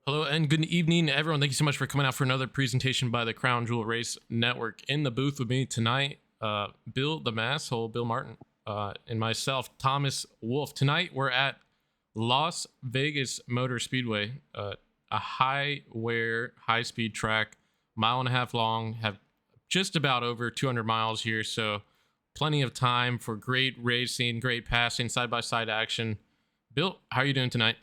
Hello and good evening, everyone. Thank you so much for coming out for another presentation by the Crown Jewel Race Network. In the booth with me tonight, Bill the Masshole, Bill Martin, and myself, Thomas Wolf. Tonight we're at Las Vegas Motor Speedway, a high-wear, high-speed track, mile and a half long, have just about over 200 miles here, so plenty of time for great racing, great passing, side-by-side action. Bill, how are you doing tonight?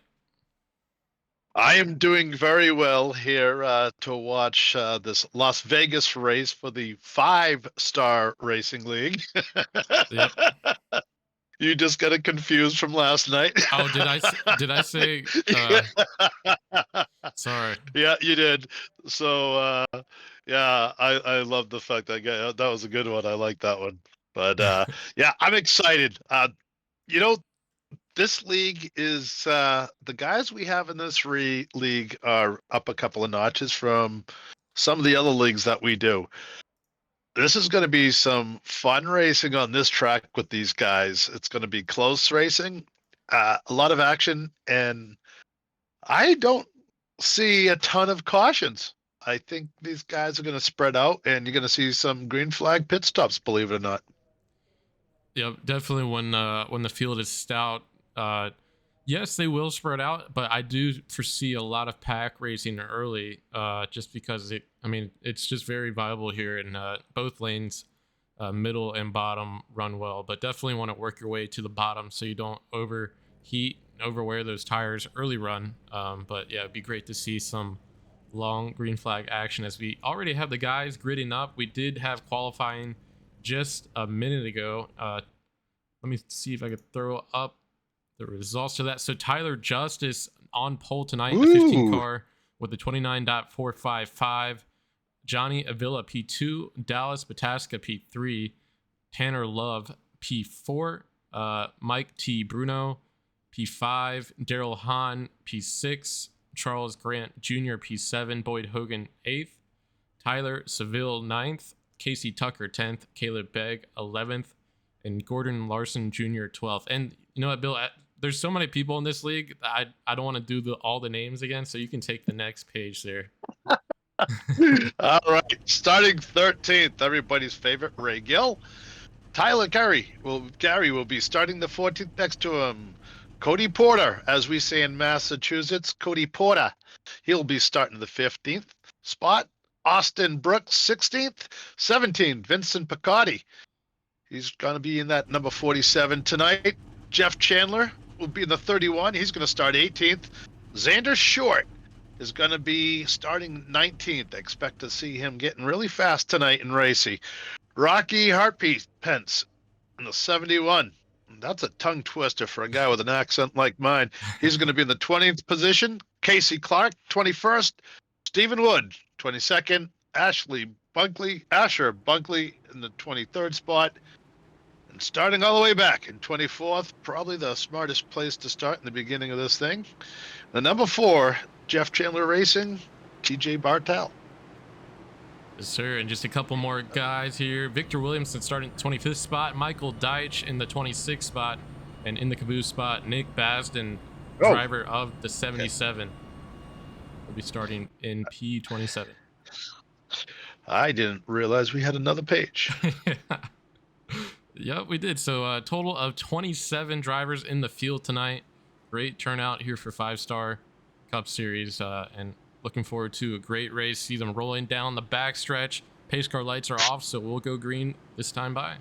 I am doing very well here to watch this Las Vegas race for the 5-Star Racing League. Yep. You just got it confused from last night. Oh, did I say sorry. Yeah, you did. So yeah, I love the fact that was a good one. I like that one. But yeah, I'm excited. You know, this league is the guys we have in this league are up a couple of notches from some of the other leagues that we do. This is going to be some fun racing on this track with these guys. It's going to be close racing, a lot of action, and I don't see a ton of cautions. I think these guys are going to spread out, and you're going to see some green flag pit stops, believe it or not. Yeah, definitely when the field is stout, yes, they will spread out, but I do foresee a lot of pack racing early, just because it's just very viable here, and both lanes, middle and bottom, run well. But definitely want to work your way to the bottom so you don't overheat, overwear those tires early run. But yeah, it'd be great to see some long green flag action as we already have the guys gridding up. We did have qualifying just a minute ago. Let me see if I could throw up the results to that. So Tyler Justice on pole tonight, the 15 car with a 29.455. Johnny Avila P2, Dallas Bataska P3, Tanner Love P4, Mike T. Bruno P5, Daryl Hahn P6, Charles Grant Jr. P7, Boyd Hogan 8th, Tyler Seville 9th, Casey Tucker 10th, Caleb Begg 11th, and Gordon Larson Jr. 12th. And you know what, Bill? There's so many people in this league. I don't want to do all the names again, so you can take the next page there. All right, starting 13th, everybody's favorite Ray Gill. Tyler Gary will be starting the 14th next to him. Cody Porter, as we say in Massachusetts, Cody Porter. He'll be starting the 15th spot. Austin Brooks, 16th. 17th, Vincent Picardi. He's going to be in that number 47 tonight. Jeff Chandler will be in the 31. He's going to start 18th. Xander Short is going to be starting 19th. I expect to see him getting really fast tonight in Racy. Rocky Heartbeat Pence in the 71. That's a tongue twister for a guy with an accent like mine. He's going to be in the 20th position. Casey Clark, 21st. Stephen Wood, 22nd. Asher Bunkley in the 23rd spot. And starting all the way back in 24th, probably the smartest place to start in the beginning of this thing. The number 4, Jeff Chandler Racing, TJ Bartel. Yes, sir. And just a couple more guys here. Victor Williamson starting 25th spot. Michael Deitch in the 26th spot. And in the caboose spot, Nick Basden, driver of the 77. Will be starting in P27. I didn't realize we had another page. Yep, we did. So a total of 27 drivers in the field tonight. Great turnout here for 5-Star Cup Series, and looking forward to a great race. See them rolling down the backstretch. Pace car lights are off, so we'll go green this time by.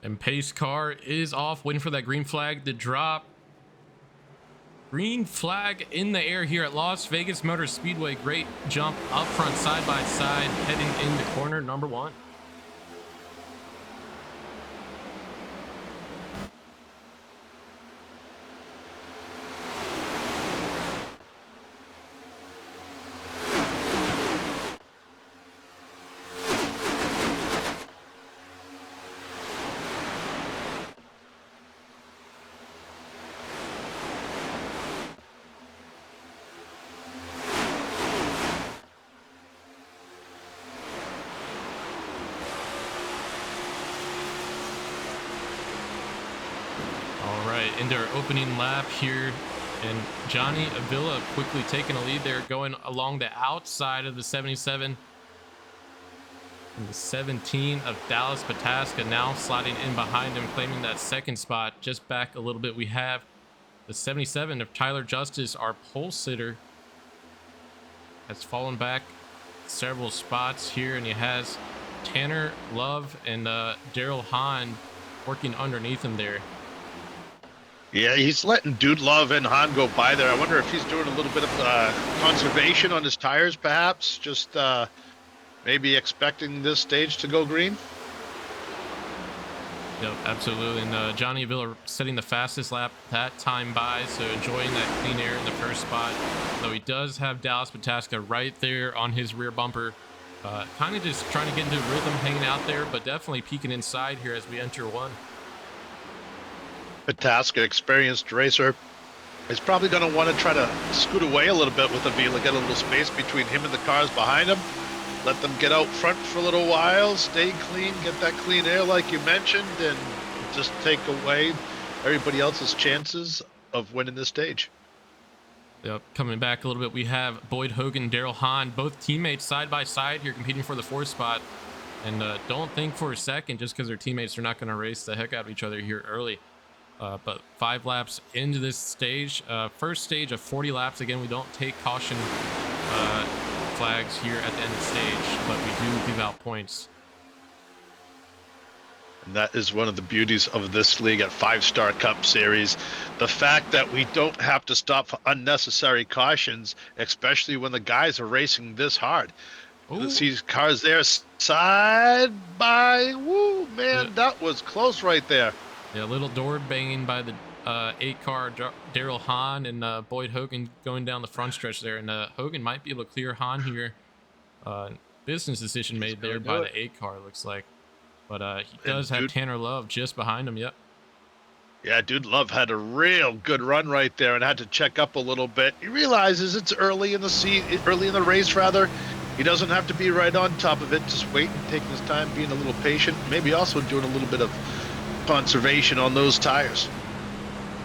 And pace car is off, waiting for that green flag to drop. Green flag in the air here at Las Vegas Motor Speedway. Great jump up front, side by side, heading into corner number 1. right, into our opening lap here, and Johnny Avila quickly taking a lead there, going along the outside of the 77. And the 17 of Dallas Pataska now sliding in behind him, claiming that second spot. Just back a little bit, we have the 77 of Tyler Justice, our pole sitter, has fallen back several spots here, and he has Tanner Love and Daryl Hahn working underneath him there. Yeah, he's letting Dude Love and Han go by there. I wonder if he's doing a little bit of conservation on his tires, perhaps. Just maybe expecting this stage to go green. Yep, absolutely. And Johnny Avila setting the fastest lap that time by, so enjoying that clean air in the first spot. Though he does have Dallas Pataska right there on his rear bumper. Kind of just trying to get into rhythm, hanging out there, but definitely peeking inside here as we enter one. Pataska, experienced racer, is probably going to want to try to scoot away a little bit with Avila, get a little space between him and the cars behind him. Let them get out front for a little while, stay clean, get that clean air like you mentioned, and just take away everybody else's chances of winning this stage. Yep, coming back a little bit, we have Boyd Hogan, Daryl Hahn, both teammates side by side here competing for the fourth spot. And don't think for a second, just because their teammates are not going to race the heck out of each other here early. But 5 laps into this stage, first stage of 40 laps. Again, we don't take caution flags here at the end of the stage, but we do give out points. And that is one of the beauties of this league at 5-Star Cup Series. The fact that we don't have to stop for unnecessary cautions, especially when the guys are racing this hard. You see cars there side by, woo, man, yeah. That was close right there. Yeah, a little door banging by the 8-car Daryl Hahn and Boyd Hogan going down the front stretch there. And Hogan might be able to clear Hahn here. Business decision made there by the 8-car, looks like. But he does have Tanner Love just behind him, yep. Yeah, Dude Love had a real good run right there and had to check up a little bit. He realizes it's early in the race, rather. He doesn't have to be right on top of it. Just wait and taking his time, being a little patient. Maybe also doing a little bit of conservation on those tires.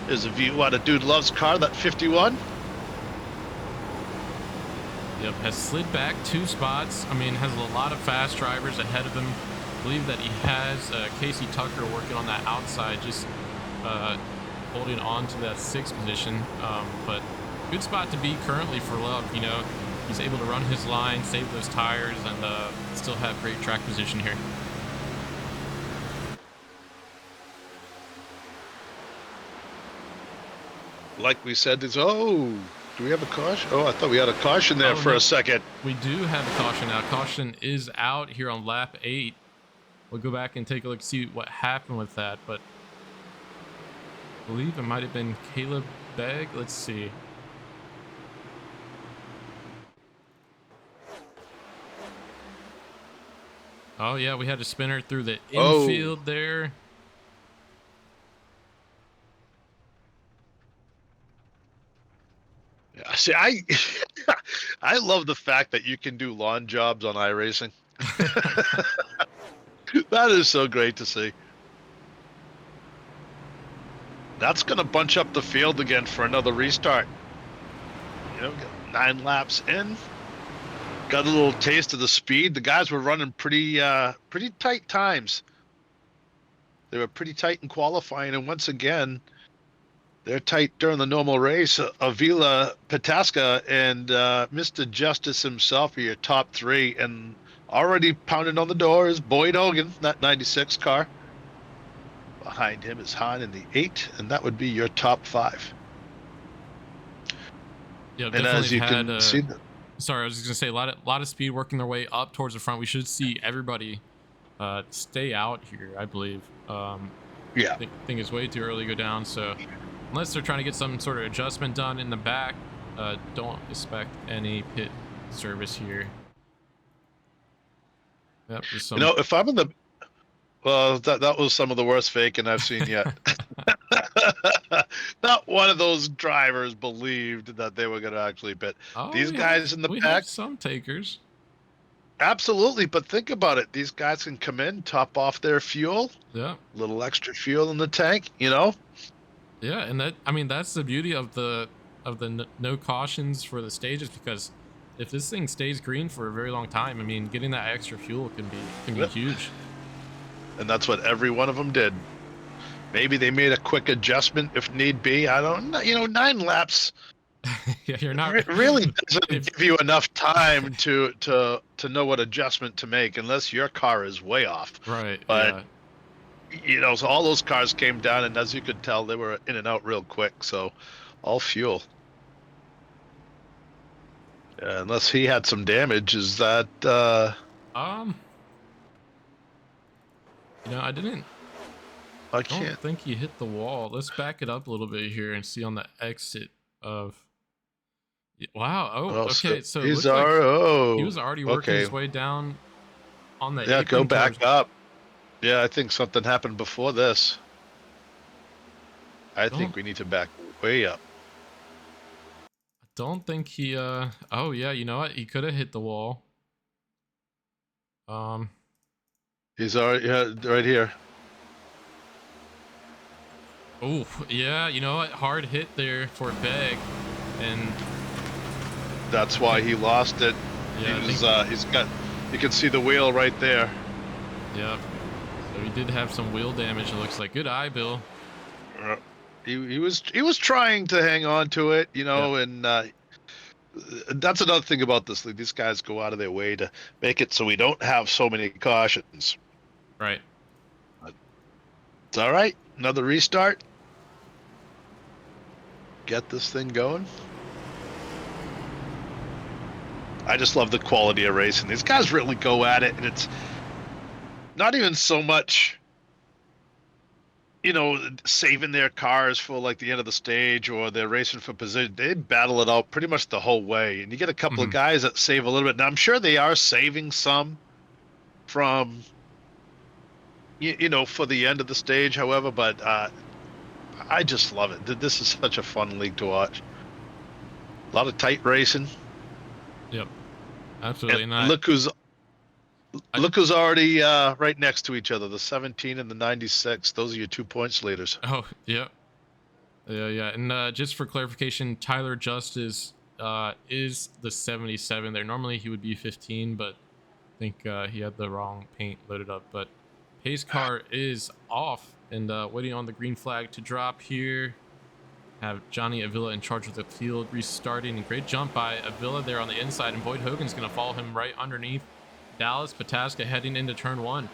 There's a view out of Dude Love's car, that 51. Yep, has slid back 2 spots. I mean, has a lot of fast drivers ahead of him. I believe that he has Casey Tucker working on that outside, just holding on to that 6th position. But good spot to be currently for Love. You know, he's able to run his line, save those tires, and still have great track position here. Like we said, do we have a caution? Oh, I thought we had a caution there for a second. We do have a caution now. Caution is out here on lap 8. We'll go back and take a look, see what happened with that. But I believe it might have been Caleb Begg. Let's see. Oh, yeah, we had a spinner through the infield there. Yeah, see, I love the fact that you can do lawn jobs on iRacing. That is so great to see. That's going to bunch up the field again for another restart. You know, 9 laps in. Got a little taste of the speed. The guys were running pretty tight times. They were pretty tight in qualifying, and once again, they're tight during the normal race. Avila, Pataska, and Mr. Justice himself are your top 3, and already pounding on the door is Boyd Hogan, that 96 car. Behind him is Hahn in the 8, and that would be your top 5. Yeah, and as you can see, sorry, I was just gonna say a lot of speed working their way up towards the front. We should see everybody stay out here, I believe. Yeah, I think it's way too early to go down. So unless they're trying to get some sort of adjustment done in the back, don't expect any pit service here. Yep, you know, if I'm in the, well, that was some of the worst faking I've seen yet. Not one of those drivers believed that they were going to actually pit. These guys in the back, have some takers. Absolutely, but think about it. These guys can come in, top off their fuel. Yeah, a little extra fuel in the tank, you know. Yeah, and that I mean that's the beauty of the no cautions for the stages, because if this thing stays green for a very long time, I mean getting that extra fuel can be Yep. huge. And that's what every one of them did. Maybe they made a quick adjustment if need be. I don't know. 9 laps Yeah, you're not really doesn't if give you enough time to know what adjustment to make unless your car is way off. right, But yeah. so all those cars came down, and as you could tell, they were in and out real quick. So all fuel. Unless he had some damage, is that Um, I I don't can't. think he hit the wall. Let's back it up a little bit here and see on the exit of wow. Oh, Oh, so okay. So it he's looked like our he oh was already working okay. his way down on the Yeah, go apron back towards. up. Yeah, I think something happened before this. I Don't think we need to back way up. don't think he oh yeah, you know what? He could have hit the wall. Um He's already right here. oh, yeah, you know what? Hard hit there for Beg. And That's I why think he lost it. He yeah, I was think he's got. You can see the wheel right there. yeah. So he did have some wheel damage, it looks like. Good eye, Bill. Uh, he was trying to hang on to it, Yeah, and that's another thing about this league. These guys go out of their way to make it so we don't have so many cautions. right. But it's all right. Another restart. Get this thing going. I just love the quality of racing. These guys really go at it, and it's not even so much, saving their cars for like the end of the stage or they're racing for position. They battle it out pretty much the whole way. And you get a couple of Mhm. guys that save a little bit. Now, I'm sure they are saving some from, for the end of the stage, however, but I just love it. This is such a fun league to watch. A lot of tight racing. Yep. And Absolutely. And look who's I look who's already right next to each other, the 17 and the 96. Those are your 2 points leaders. oh, yeah. Yeah, yeah. And just for clarification, Tyler Justice is the 77 there. Normally he would be 15, but I think he had the wrong paint loaded up. But pace car is off and waiting on the green flag to drop here. Have Johnny Avila in charge of the field, restarting. Great jump by Avila there on the inside, and Boyd Hogan's going to follow him right underneath. Dallas Pataska heading into turn one.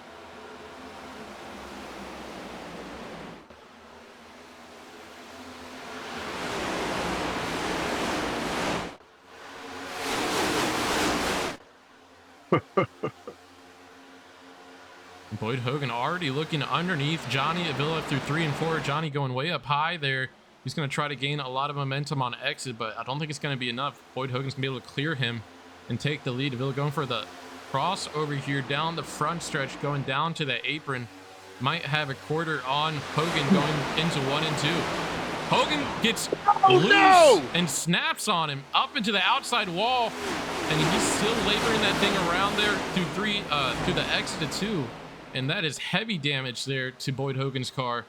Boyd Hogan already looking underneath Johnny Avila through 3 and 4. Johnny going way up high there. He's going to try to gain a lot of momentum on exit, but I don't think it's going to be enough. Boyd Hogan's going to be able to clear him and take the lead. Avila going for the cross over here down the front stretch, going down to the apron. Might have a quarter on Hogan going into 1 and 2. Hogan gets loose and snaps on him up into the outside wall, and he's still laboring that thing around there through the exit to 2. And that is heavy damage there to Boyd Hogan's car.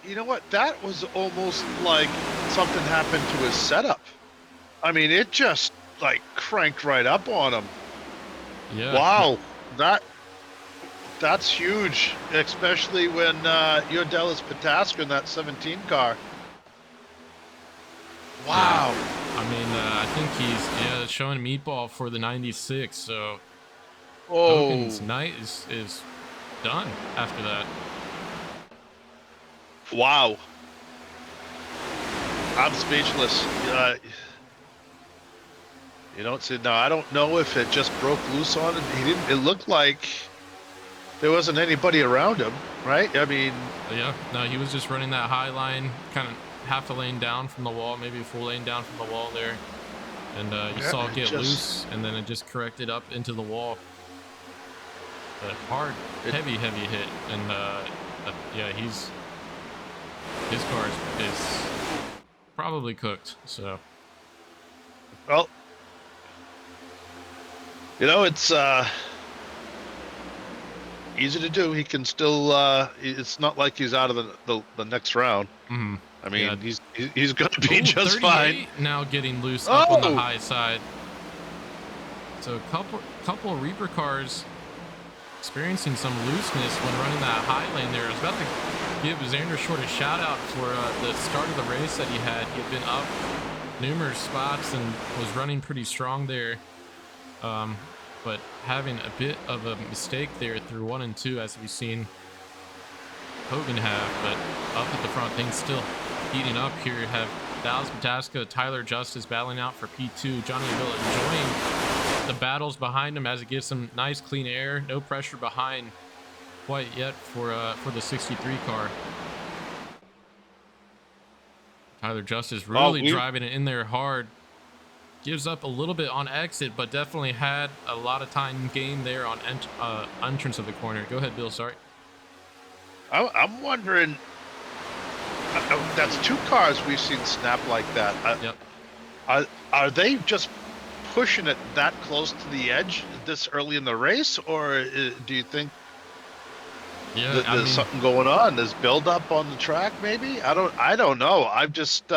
You know what? That was almost like something happened to his setup. I mean, it just like cranked right up on him. Yeah. Wow, that's huge, especially when you're Dallas Pataska in that 17 car. Wow. Yeah. I mean, I think he's showing meatball for the 96. So Oh, Hogan's night is done after that. wow. I'm speechless. You don't see now. I don't know if it just broke loose on him. He didn't. It looked like there wasn't anybody around him, right? I mean, Yeah. No, he was just running that high line, kind of half a lane down from the wall, maybe a full lane down from the wall there. And you yeah, saw it it get just loose, and then it just corrected up into the wall. But hard, it, heavy hit. And yeah, his car is probably cooked. So well, it's easy to do. He can still. It's not like he's out of the next round. Mm-hmm. I Yeah. mean, he's going to be Ooh, just 38 fine. now getting loose up on the Oh! high side. So a couple of Reaper cars experiencing some looseness when running that high lane there. I was about to give Xander Short a shout out for the start of the race that he had. He had been up numerous spots and was running pretty strong there. But having a bit of a mistake there through 1 and 2, as we've seen Hogan have, but up at the front, things still heating up here. You have Dallas Pataska, Tyler Justice battling out for P2. Johnny Villa enjoying the battles behind him as it gives some nice clean air. No pressure behind quite yet for the 63 car. Tyler Justice really driving it in there hard. Gives up a little bit on exit, but definitely had a lot of time gained there on entrance of the corner. Go ahead, Bill. Sorry. I'm wondering. That's 2 cars we've seen snap like that. Yep. Are they just pushing it that close to the edge this early in the race, or do you think there's something going on? There's build-up on the track, maybe? I don't know. I've just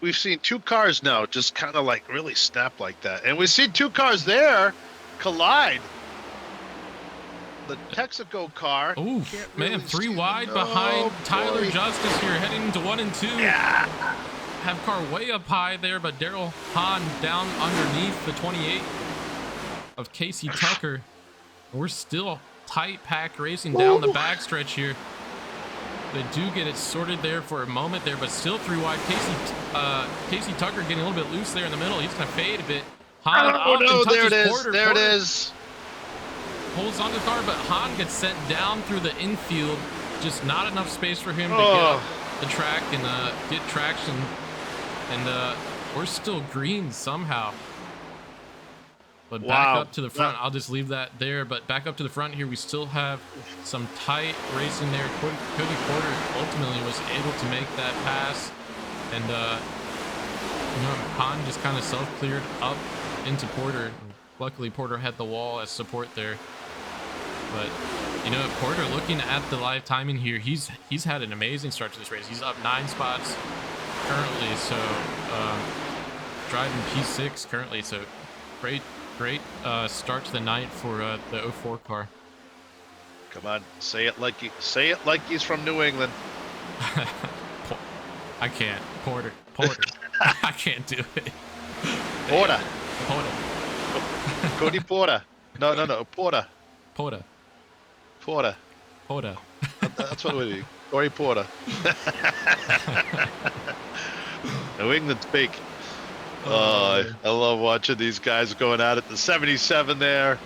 we've seen 2 cars now just kind of like really snap like that, and we've seen 2 cars there collide. The Texaco car. Oh man, 3 wide behind Tyler Justice here, heading to 1 and 2. Yeah. Have car way up high there, but Daryl Hahn down underneath the 28 of Casey Tucker. We're still tight pack racing down the backstretch here. They do get it sorted there for a moment there, but still 3 wide. Casey Tucker getting a little bit loose there in the middle. He's gonna fade a bit. Hahn there it is. There it is. Holds on to the car, but Hahn gets sent down through the infield. Just not enough space for him to get up the track and get traction. And we're still green somehow. But back up to the front. I'll just leave that there. But back up to the front here, we still have some tight racing there. Cody Porter ultimately was able to make that pass. And, Hahn just kind of self-cleared up into Porter. Luckily, Porter had the wall as support there. But Porter, looking at the live timing here, he's had an amazing start to this race. He's up 9 spots currently, so driving P6 currently. So great start to the night for the 04 car. Come on, say it like he's from New England. I can't. Porter. I can't do it. Porter. Cody Porter. No. Porter. That's what we do. Corey Porter. New England speak. I love watching these guys going out at the 77 there.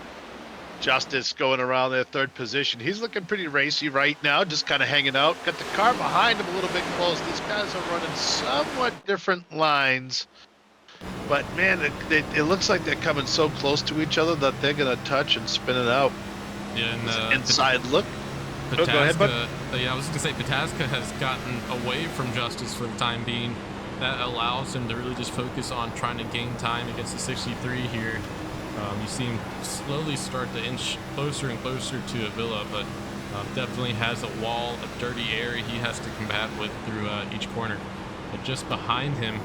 Justice going around their 3rd position. He's looking pretty racy right now, just kind of hanging out. Got the car behind him a little bit close. These guys are running somewhat different lines. But, man, it looks like they're coming so close to each other that they're going to touch and spin it out. Yeah, and inside look. Pataska, go ahead, bud. Yeah, I was going to say, Pataska has gotten away from Justice for the time being. That allows him to really just focus on trying to gain time against the 63 here. You see him slowly start to inch closer and closer to Avila, but definitely has a wall of dirty air he has to combat with through each corner. But just behind him,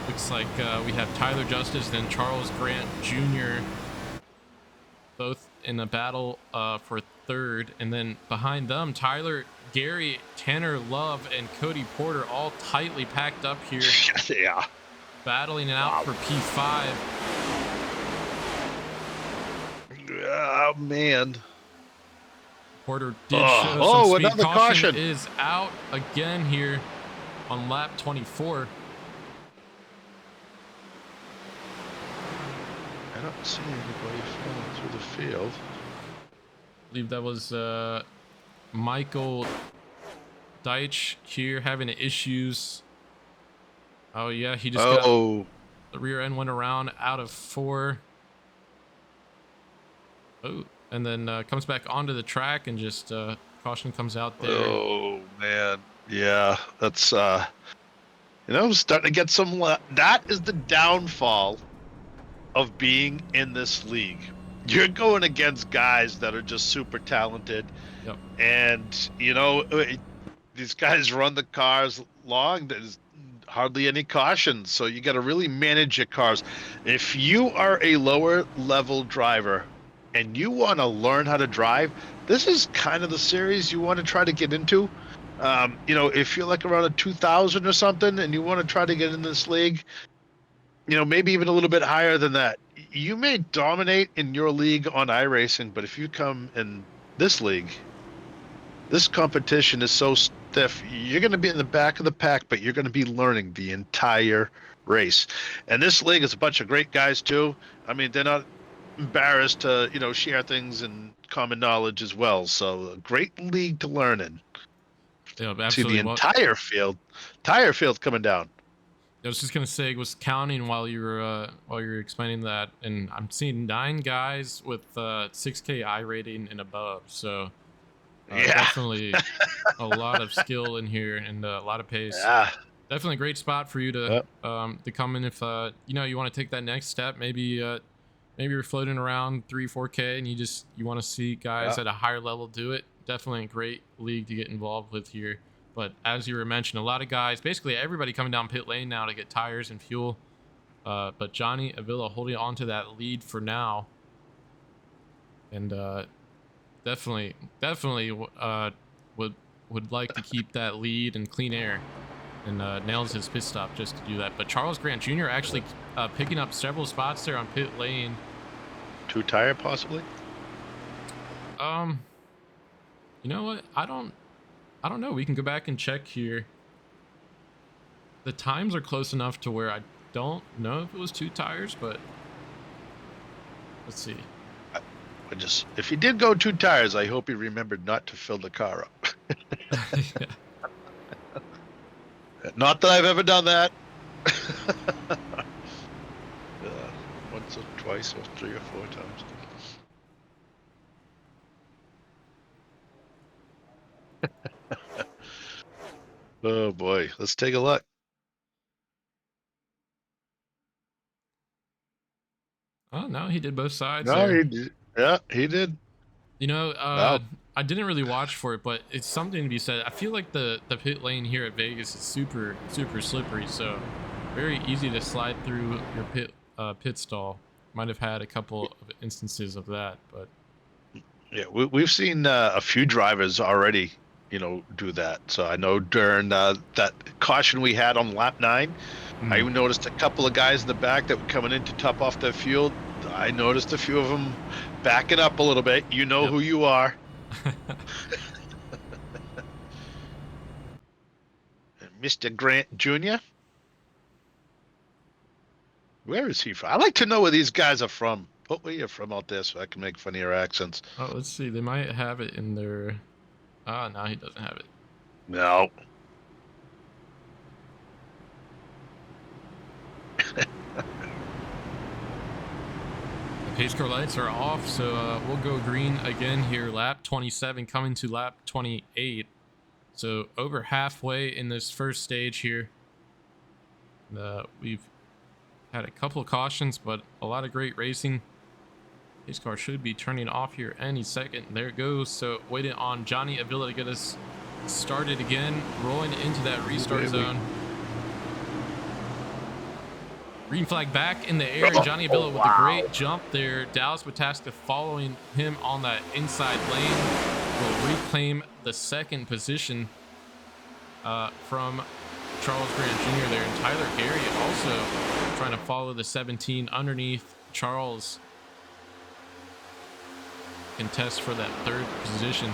looks like we have Tyler Justice, then Charles Grant Jr., both in a battle for 3rd. And then behind them, Tyler, Gary, Tanner Love, and Cody Porter all tightly packed up here. Yeah. Battling it out for P5. Oh, man. Porter did show some speed. Another caution is out again here on lap 24. I don't see anybody falling through the field. I believe that was Michael Deitch here having issues. Oh yeah, he just got the rear end went around out of 4. Oh, and then comes back onto the track and just caution comes out there. Oh man, yeah, that's starting to get some. That is the downfall of being in this league. you're going against guys that are just super talented, Yep. and these guys run the cars long. There's hardly any caution, so you got to really manage your cars. If you are a lower level driver and you want to learn how to drive, this is kind of the series you want to try to get into. If you're like around a 2000 or something and you want to try to get in this league, maybe even a little bit higher than that, you may dominate in your league on iRacing, but if you come in this league, this competition is so stiff. You're going to be in the back of the pack, but you're going to be learning the entire race. And this league is a bunch of great guys too. I mean, they're not embarrassed to, share things and common knowledge as well. So a great league to learn in. Yep, See the absolutely. Well, entire field coming down. I was just gonna say, was counting while you were explaining that, and I'm seeing 9 guys with 6K I rating and above. So Yeah. definitely a lot of skill in here and a lot of pace. Yeah. Definitely a great spot for you to come in if you want to take that next step. Maybe you're floating around 3-4K and you want to see guys at a higher level do it. Definitely a great league to get involved with here. But as you were mentioning, a lot of guys, basically everybody coming down pit lane now to get tires and fuel. But Johnny Avila holding on to that lead for now, and definitely would like to keep that lead and clean air, and nails his pit stop just to do that. But Charles Grant Jr. actually picking up several spots there on pit lane. 2 tire possibly. You know what? I don't know. We can go back and check here. The times are close enough to where I don't know if it was 2 tires, but let's see. If he did go 2 tires, I hope he remembered not to fill the car up. Yeah. Not that I've ever done that. Once or twice or 3 or 4 times. Oh boy, let's take a look. Oh no, he did both sides No, there. he did. Yeah, he did. Wow. I didn't really watch for it, but it's something to be said. I feel like the pit lane here at Vegas is super slippery, so very easy to slide through your pit stall. Might have had a couple of instances of that, but Yeah, we've seen a few drivers already, do that. So I know during that caution we had on lap 9, I even noticed a couple of guys in the back that were coming in to top off their fuel. I noticed a few of them backing up a little bit. You know who you are. Mr. Grant Jr. Where is he from? I like to know where these guys are from. Put where you're from out there so I can make fun of your accents. Oh, let's see. They might have it in their... Ah, no, he doesn't have it. No. The pace car lights are off, so we'll go green again here. Lap 27 coming to lap 28. So over halfway in this first stage here. We've had a couple of cautions, but a lot of great racing. Pace car should be turning off here any second. There it goes. So waiting on Johnny Avila to get us started again, rolling into that restart zone. Green flag back in the air. Johnny Avila with a great jump there. Dallas Bataska following him on that inside lane will reclaim the second position from Charles Grant Jr. there. And Tyler Gary also trying to follow the 17 underneath Charles. Contest for that 3rd position.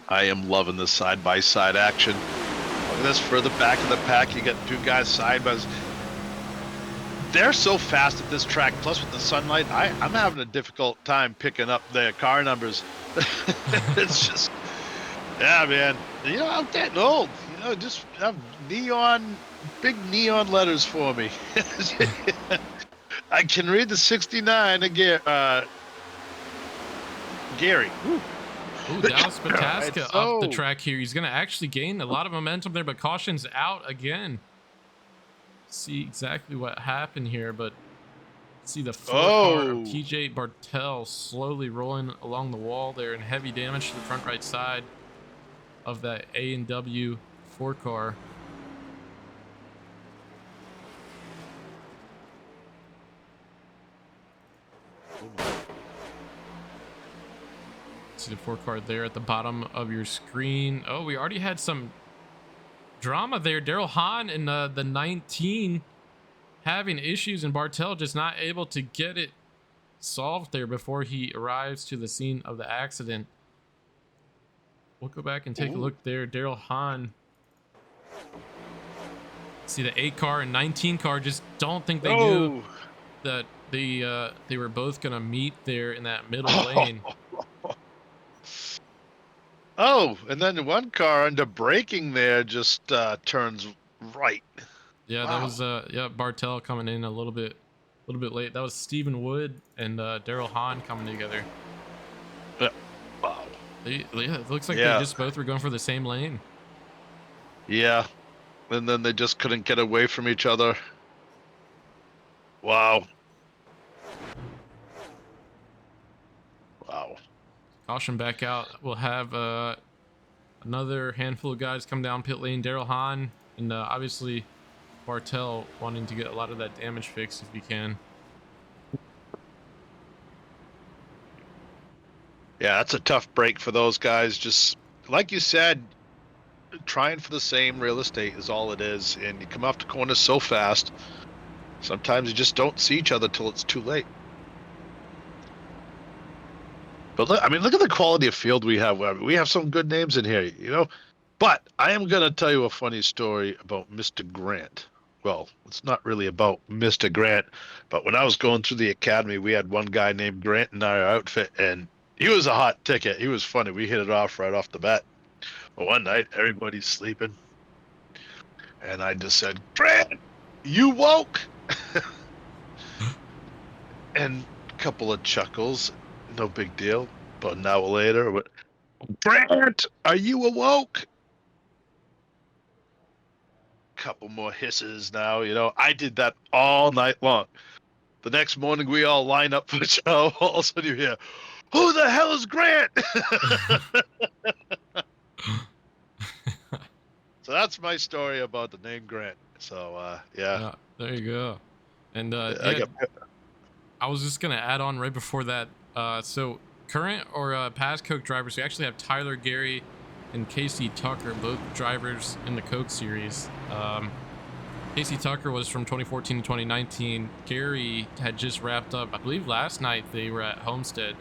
I am loving this side-by-side action. Look at this, further back in the pack, you got 2 guys side by. They're so fast at this track, plus with the sunlight, I'm having a difficult time picking up their car numbers. It's just, yeah, man. I'm getting old. Just have big neon letters for me. I can read the 69 again. Gary. Ooh, Dallas Bataska up the track here. He's going to actually gain a lot of momentum there, but caution's out again. See exactly what happened here, but See the 4 car of Oh, TJ Bartel slowly rolling along the wall there, and heavy damage to the front right side of that A&W 4 car. See the 4 car there at the bottom of your screen. Oh, we already had some drama there. Daryl Hahn in the 19 having issues, and Bartel just not able to get it solved there before he arrives to the scene of the accident. We'll go back and take a look there. Daryl Hahn. See the 8 car and 19 car just don't think they knew oh, that they were both gonna meet there in that middle lane. oh, and then one car under braking there just turns right. Yeah, that Wow. was yeah, Bartel coming in a little bit late. That was Stephen Wood and Daryl Hahn coming together. Wow. Yeah, it looks like Yeah. they just both were going for the same lane. Yeah. And then they just couldn't get away from each other. Wow. Wow. Caution back out. We'll have another handful of guys come down pit lane. Daryl Hahn and obviously Bartel wanting to get a lot of that damage fixed if he can. Yeah, that's a tough break for those guys. Just like you said, trying for the same real estate is all it is. And you come off the corner so fast, sometimes you just don't see each other till it's too late. But look, I mean, look at the quality of field we have. We have some good names in here, you know. But I am going to tell you a funny story about Mr. Grant. Well, it's not really about Mr. Grant, but when I was going through the academy, we had one guy named Grant in our outfit, and he was a hot ticket. He was funny. We hit it off right off the bat. But one night, everybody's sleeping, and I just said, "Grant, you woke?" And a couple of chuckles, no big deal. But an hour later, Grant, are you awoke? Couple more hisses now, you know. I did that all night long. The next morning, we all line up for the show. All of a sudden, you hear, "Who the hell is Grant?" So that's my story about the name Grant. So, yeah. There you go. And I I was just gonna add on right before that. So current or past Coke drivers, we actually have Tyler Gary and Casey Tucker, both drivers in the Coke series. Casey Tucker was from 2014 to 2019. Gary had just wrapped up, I believe last night they were at Homestead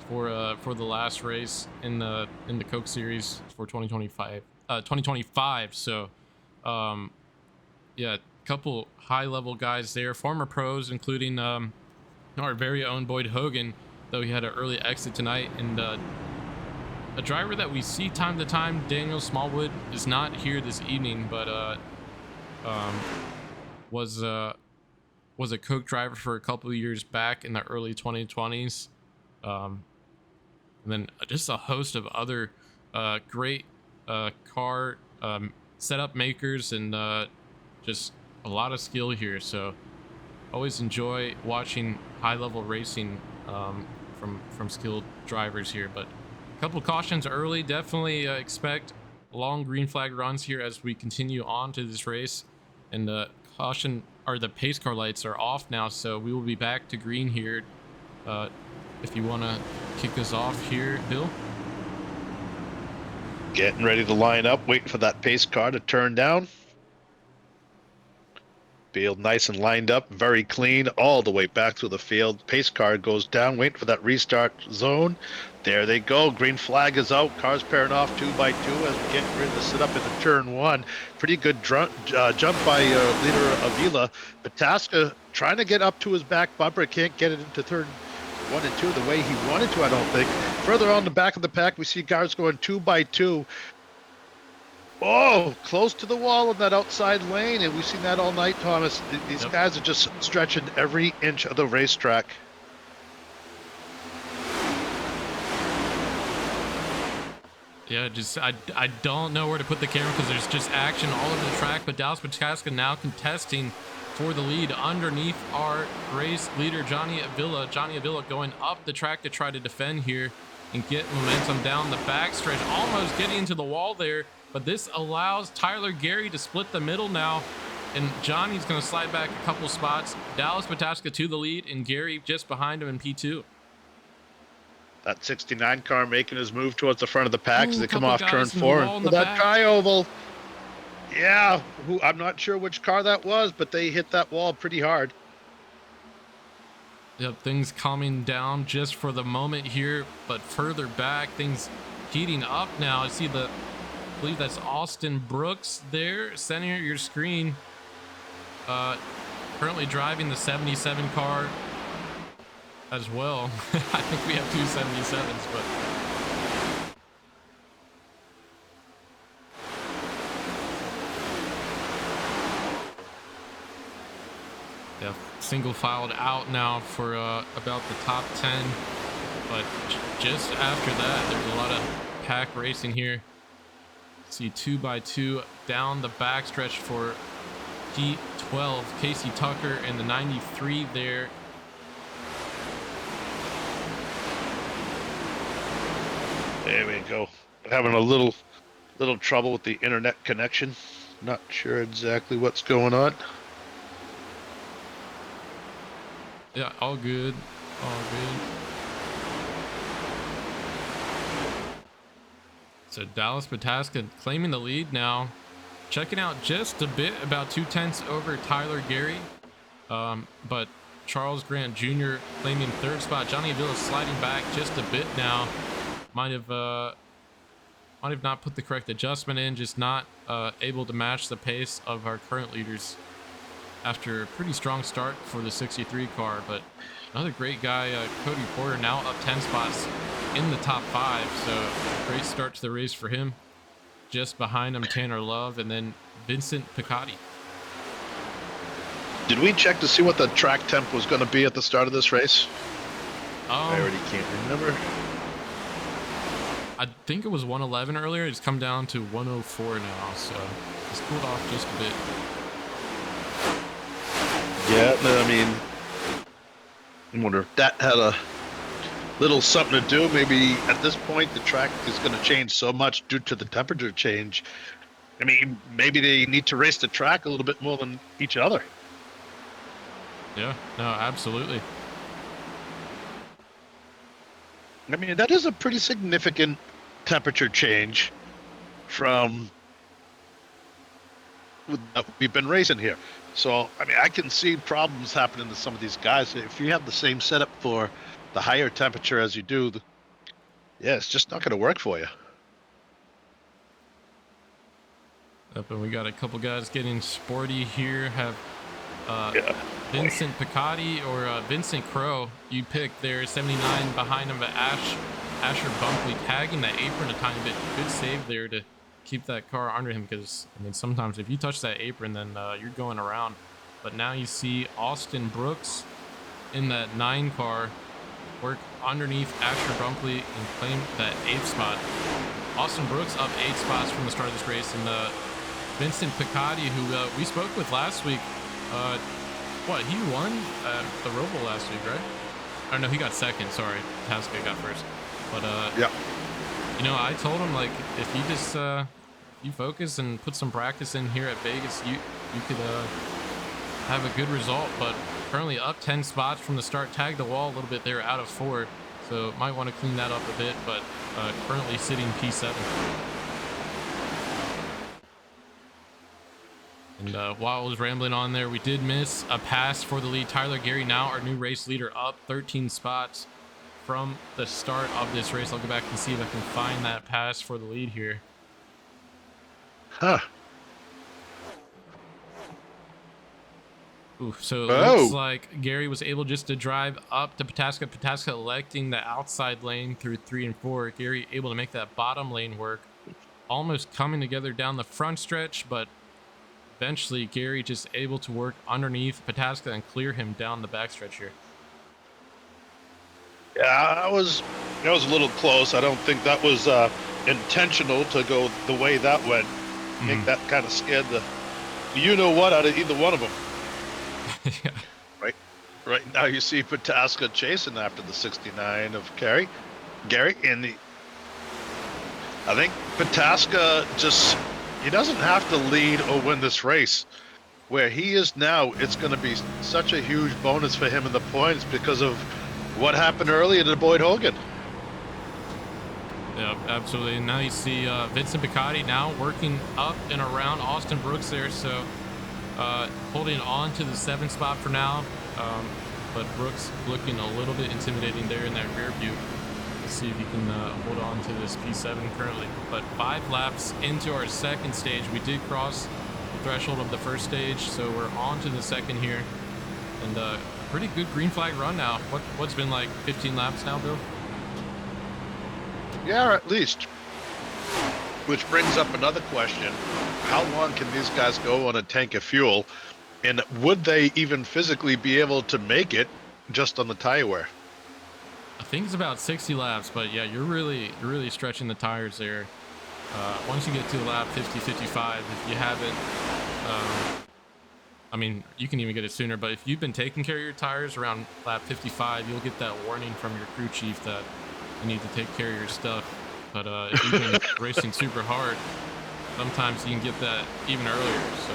for the last race in the Coke series for 2025. So yeah, a couple high level guys there, former pros, including our very own Boyd Hogan, though he had an early exit tonight, and a driver that we see time to time, Daniel Smallwood, is not here this evening, but was a Coke driver for a couple of years back in the early 2020s, and then just a host of other great car setup makers, and just a lot of skill here. So always enjoy watching high level racing from skilled drivers here. But a couple cautions early. Definitely expect long green flag runs here as we continue on to this race. And the caution, or the pace car lights, are off now, so we will be back to green here. If you want to kick us off here, Bill. Getting ready to line up, waiting for that pace car to turn down. Field nice and lined up, very clean, all the way back through the field. Pace car goes down, waiting for that restart zone. There they go. Green flag is out. Cars pairing off 2 by 2 as we get ready to sit up into turn 1. Pretty good jump by leader Avila. Pataska trying to get up to his back bumper. Can't get it into turn 1 and 2 the way he wanted to, I don't think. Further on the back of the pack, we see cars going 2 by 2. Oh, close to the wall in that outside lane, and we've seen that all night, Thomas. These guys are just stretching every inch of the racetrack. Yeah, just I don't know where to put the camera because there's just action all over the track. But Dallas Pataska now contesting for the lead underneath our race leader, Johnny Avila. Johnny Avila going up the track to try to defend here and get momentum down the backstretch, almost getting into the wall there. But this allows Tyler Gary to split the middle now. And Johnny's going to slide back a couple spots. Dallas Pataska to the lead, and Gary just behind him in P2. That 69 car making his move towards the front of the pack as they come off turn 4 and for that tri-oval. Yeah, I'm not sure which car that was, but they hit that wall pretty hard. Yep, things calming down just for the moment here, but further back, things heating up now. I believe that's Austin Brooks there, center your screen. Currently driving the 77 car as well. I think we have two 77s, but yeah, single filed out now for about the top 10, but just after that there's a lot of pack racing here. See 2x2 down the backstretch for P12, Casey Tucker and the 93 there. There we go. Having a little trouble with the internet connection. Not sure exactly what's going on. Yeah, all good. All good. So Dallas Pataska claiming the lead now. Checking out just a bit, about 2/10 over Tyler Gary. But Charles Grant Jr. claiming third spot. Johnny Avila sliding back just a bit now. Might have not put the correct adjustment in, just not able to match the pace of our current leaders after a pretty strong start for the 63 car. But another great guy, Cody Porter, now up 10 spots in the top 5. So great start to the race for him. Just behind him, Tanner Love, and then Vincent Picotti. Did we check to see what the track temp was going to be at the start of this race? I already can't remember. I think it was 111 earlier. It's come down to 104 now, so it's cooled off just a bit. Yeah, I mean, I wonder if that had a little something to do. Maybe at this point the track is going to change so much due to the temperature change. I mean, maybe they need to race the track a little bit more than each other. Yeah, no, absolutely. I mean, that is a pretty significant temperature change from what we've been racing here. So, I mean, I can see problems happening to some of these guys. If you have the same setup for the higher temperature as you do, yeah, it's just not going to work for you. Up, and we got a couple guys getting sporty here. Have Vincent Picotti or Vincent Crow, you pick there, 79 behind him, but Asher Bunkley tagging that apron a tiny bit. Good save there to keep that car under him, because I mean, sometimes if you touch that apron, then you're going around. But now you see Austin Brooks in that 9 car work underneath Asher Bunkley and claim that 8th spot. Austin Brooks up 8 spots from the start of this race, and Vincent Picotti, who we spoke with last week, he won the Roval last week, right? Oh no, he got second. Sorry, Tasca got first. But yeah, you know, I told him, like, if you just you focus and put some practice in here at Vegas, you could have a good result. But currently up 10 spots from the start, tagged the wall a little bit there out of 4, so might want to clean that up a bit. But currently sitting P7. And while I was rambling on there, we did miss a pass for the lead. Tyler Gary, now our new race leader, up 13 spots from the start of this race. I'll go back and see if I can find that pass for the lead here. Huh. Ooh, so it looks like Gary was able just to drive up to Pataska. Pataska electing the outside lane through 3 and 4. Gary able to make that bottom lane work. Almost coming together down the front stretch, but eventually Gary just able to work underneath Pataska and clear him down the backstretch here. Yeah, that was a little close. I don't think that was intentional to go the way that went. I think that kind of scared the you know what out of either one of them. Yeah. Right, right now you see Pataska chasing after the 69 of Gary, and I think Pataska he doesn't have to lead or win this race. Where he is now, it's going to be such a huge bonus for him in the points because of what happened earlier to Boyd Hogan. Yeah, absolutely. And now you see Vincent Picotti now working up and around Austin Brooks there. So holding on to the 7th spot for now. But Brooks looking a little bit intimidating there in that rear view. Let's see if he can hold on to this P7 currently. But 5 laps into our second stage, we did cross the threshold of the first stage. So we're on to the second here. And pretty good green flag run now. What's been like 15 laps now, Bill? Yeah, at least. Which brings up another question. How long can these guys go on a tank of fuel? And would they even physically be able to make it just on the tire wear? I think it's about 60 laps, but yeah, you're really stretching the tires there. Once you get to lap 50, 55, if you haven't, I mean, you can even get it sooner, but if you've been taking care of your tires around lap 55, you'll get that warning from your crew chief that you need to take care of your stuff. But if you've been racing super hard, sometimes you can get that even earlier. So,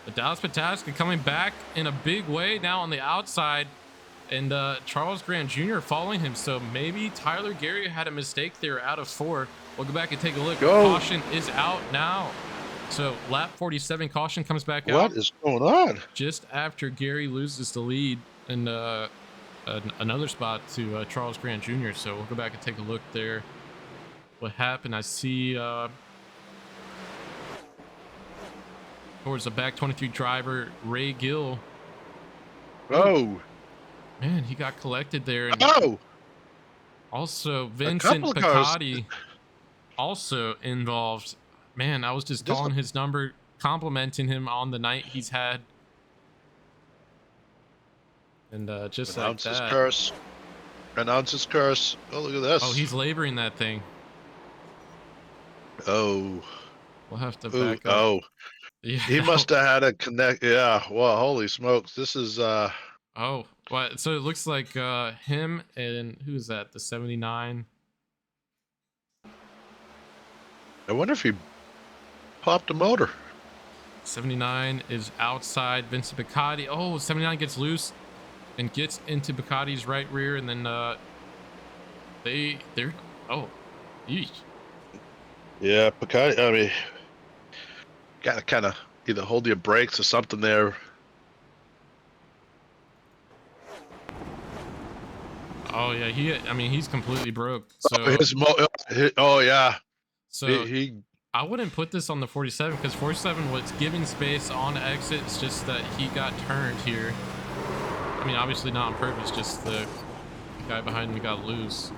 but Dallas Pataska coming back in a big way now on the outside, and Charles Grant Jr. following him. So maybe Tyler Gary had a mistake there out of 4. We'll go back and take a look. Go. Caution is out now. So lap 47, caution comes back out. What is going on? Just after Gary loses the lead and another spot to Charles Grant Jr. So we'll go back and take a look there. What happened? I see towards the back 23 driver, Ray Gill. Oh. Man, he got collected there. And Oh. also, Vincent Picotti also involved. Man, I was just calling his number, complimenting him on the night he's had. And just like that. Curse. Announces curse. Oh, look at this. Oh, he's laboring that thing. Oh. We'll have to back up. Oh. Yeah. He must have had a connect. Yeah. Well, holy smokes. This is Oh, what? So it looks like him and who's that? The 79. I wonder if he popped a motor. 79 is outside Vincent Picotti. Oh, 79 gets loose and gets into Picotti's right rear, and then they're oh, yeesh. Yeah, Picotti. I mean, gotta kind of either hold your brakes or something there. Oh yeah, he's completely broke. So oh yeah. So I wouldn't put this on the 47 because 47 was giving space on exit. It's just that he got turned here. I mean, obviously not on purpose, just the guy behind me got loose.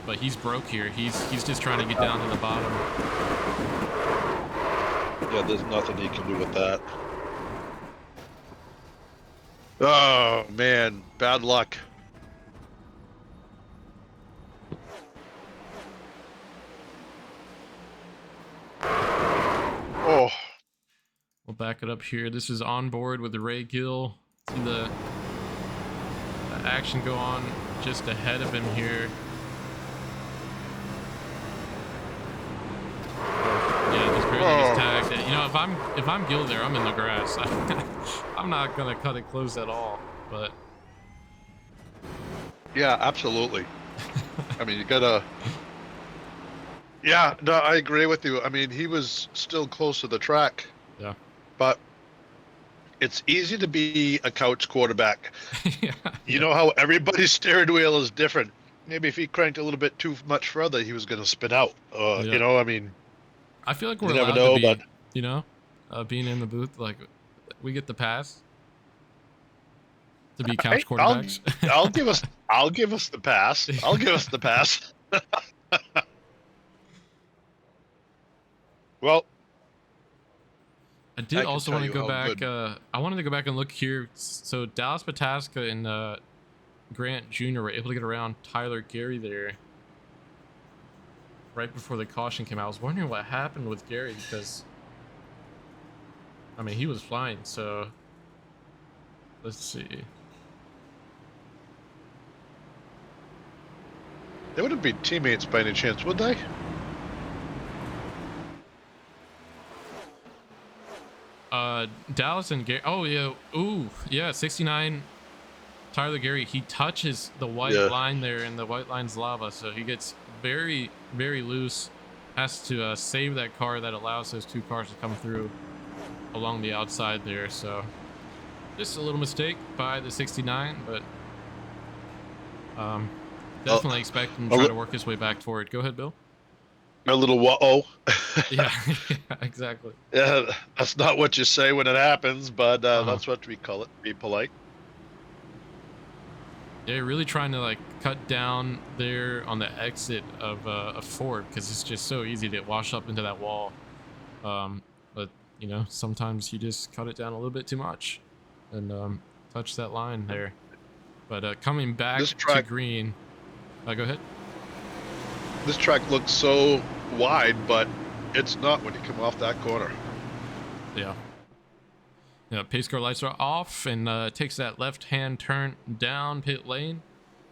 But he's broke here. He's just trying to get down to the bottom. Yeah, there's nothing he can do with that. Oh man, bad luck. Oh. We'll back it up here. This is on board with the Ray Gill. See the action go on just ahead of him here. Yeah, just barely gets tagged. You know, if I'm Gill there, I'm in the grass. I'm not gonna cut it close at all. But yeah, absolutely. I mean, you gotta. Yeah, no, I agree with you. I mean, he was still close to the track. Yeah. But it's easy to be a couch quarterback. Yeah. You know how everybody's steering wheel is different. Maybe if he cranked a little bit too much further, he was going to spin out. You know, I mean, I feel like we're allowed to be, you know, being in the booth, like we get the pass to be couch quarterbacks. I'll give us the pass. I'll give us the pass. Well, I did also want to go back. I wanted to go back and look here. So Dallas Pataska and Grant Jr. were able to get around Tyler Gary there right before the caution came out. I was wondering what happened with Gary because I mean, he was flying, so let's see. They wouldn't be teammates by any chance, would they? Dallas and Gary. Oh yeah. Ooh, yeah. 69. Tyler Gary. He touches the white Yeah. line there, and the white line's lava, so he gets very, very loose. Has to save that car that allows those two cars to come through along the outside there. So just a little mistake by the 69, but definitely expect him to try to work his way back forward. Go ahead, Bill. A little whoa. Yeah, yeah, exactly. Yeah, that's not what you say when it happens, but Uh-huh. that's what we call it. Be polite. Yeah, really trying to like cut down there on the exit of Ford because it's just so easy to wash up into that wall. But you know, sometimes you just cut it down a little bit too much and touch that line there. But coming back This to track, green, go ahead. this track looks so wide, but it's not when you come off that corner. Yeah. Yeah, pace car lights are off and takes that left-hand turn down pit lane.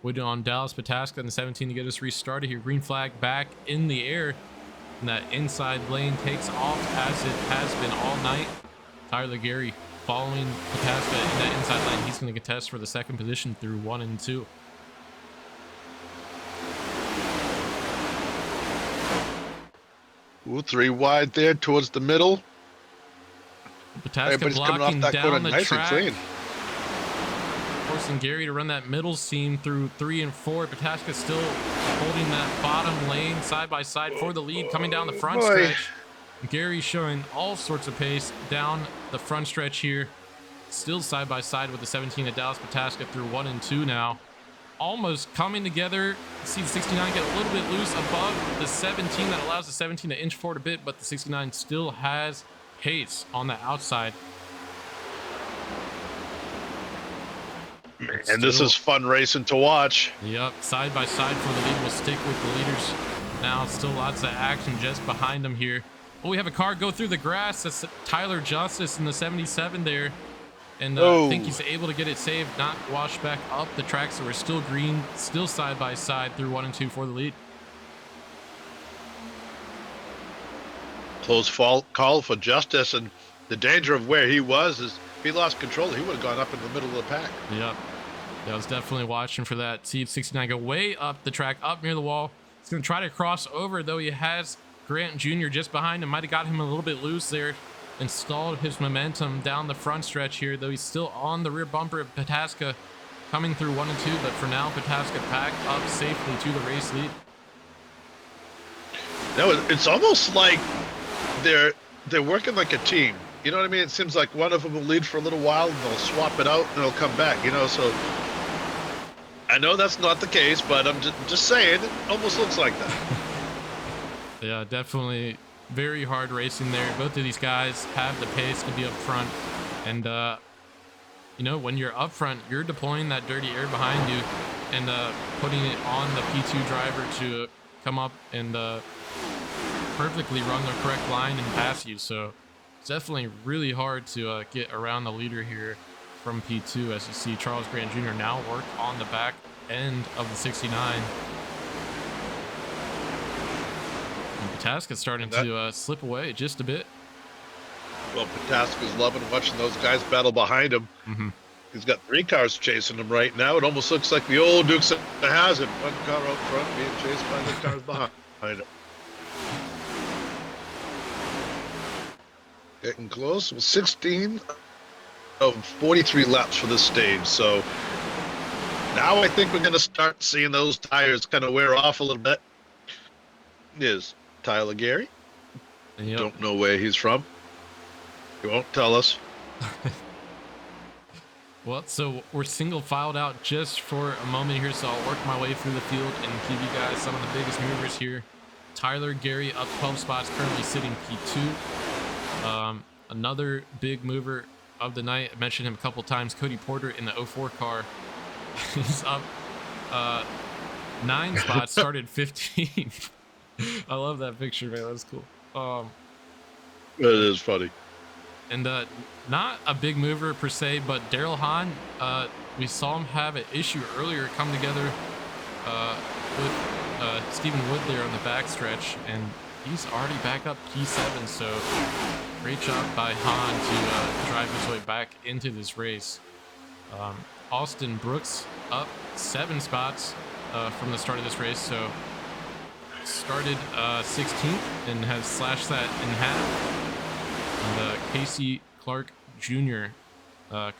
Waiting on Dallas Pataska in the 17 to get us restarted here. Green flag back in the air. And that inside lane takes off as it has been all night. Tyler Gary following Pataska in that inside lane. He's going to contest for the second position through 1 and 2. Ooh, 3 wide there towards the middle. Pataska Everybody's coming off blocking that corner down the nice and track. clean. Forcing Gary to run that middle seam through 3 and 4. Pataska still holding that bottom lane side by side for the lead coming down the front stretch. Gary showing all sorts of pace down the front stretch here. Still side by side with the 17 at Dallas Pataska through 1 and 2 now. Almost coming together. See the 69 get a little bit loose above the 17. That allows the 17 to inch forward a bit, but the 69 still has pace on the outside. And this is fun racing to watch. Yep, side by side for the lead. We'll stick with the leaders now. Still lots of action just behind them here. Oh, we have a car go through the grass. That's Tyler Justice in the 77 there. And I think he's able to get it saved, not wash back up the track. So we're still green, still side by side through 1 and 2 for the lead. Close call for Justice, and the danger of where he was is if he lost control, he would have gone up in the middle of the pack. Yep. Yeah, I was definitely watching for that. See 69 go way up the track, up near the wall. He's going to try to cross over, though he has Grant Jr. just behind him. Might have got him a little bit loose there and stalled his momentum down the front stretch here, though he's still on the rear bumper of Pataska coming through 1 and 2. But for now, Pataska packed up safely to the race lead. No, it's almost like they're working like a team. You know what I mean? It seems like one of them will lead for a little while and they'll swap it out and they'll come back, you know, so I know that's not the case, but I'm just saying, it almost looks like that. Yeah, definitely very hard racing there. Both of these guys have the pace to be up front. And, you know, when you're up front, you're deploying that dirty air behind you and putting it on the P2 driver to come up and perfectly run the correct line and pass you. So it's definitely really hard to get around the leader here from P2, as you see Charles Grant Jr. now work on the back end of the 69. And Pataska's starting to slip away just a bit. Well, Pataska's loving watching those guys battle behind him. Mm-hmm. He's got 3 cars chasing him right now. It almost looks like the old Dukes of Hazzard. 1 car out front being chased by the cars behind him. Getting close. Well, 16 of 43 laps for this stage. So now I think we're going to start seeing those tires kind of wear off a little bit. Is Tyler Gary. Yep. Don't know where he's from. He won't tell us. Well, so we're single filed out just for a moment here, so I'll work my way through the field and give you guys some of the biggest movers here. Tyler Gary up 12 spots, currently sitting P2. Another big mover of the night, I mentioned him a couple times, Cody Porter in the 04 car. He's up 9 spots, started 15. I love that picture, man. That's cool. It is funny. And not a big mover per se, but Daryl Hahn, we saw him have an issue earlier come together with Stephen Wood there on the backstretch, and he's already back up P7, so great job by Hahn to drive his way back into this race. Austin Brooks up 7 spots from the start of this race, so started 16th and has slashed that in half. And Casey Clark Jr.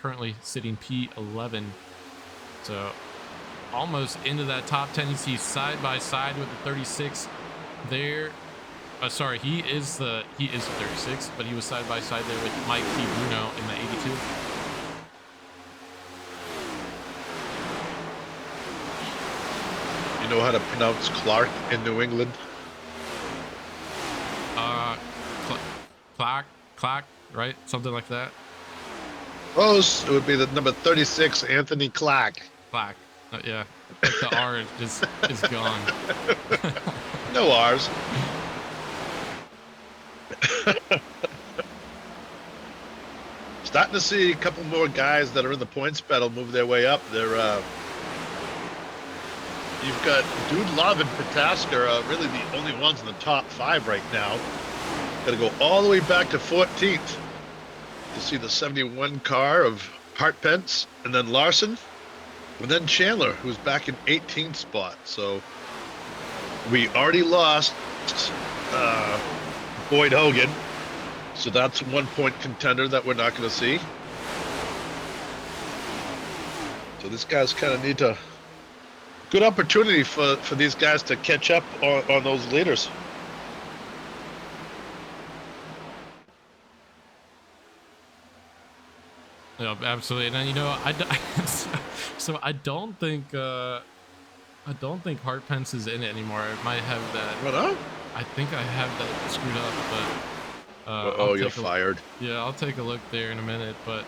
Currently sitting P11, so almost into that top 10. You see side by side with the 36 there. Sorry, he is the 36, but he was side by side there with Mike T. Bruno in the 82. You know how to pronounce Clark in New England? Clark, right? Something like that. Close. It would be the number 36, Anthony Clark. Clark. Yeah. Like the R is gone. No R's. Starting to see a couple more guys that are in the points battle move their way up. They're you've got Dude Love and Pataska are really the only ones in the top 5 right now. Got to go all the way back to 14th to see the 71 car of Hart Pence, and then Larson, and then Chandler, who's back in 18th spot. So we already lost Boyd Hogan, so that's a 1-point contender that we're not going to see. So these guys kind of need to, good opportunity for these guys to catch up on those leaders. Yeah, absolutely. And then, you know, so I don't think Hart Pence is in it anymore. I might have that. What up? I think I have that screwed up, but you're fired. Yeah, I'll take a look there in a minute. But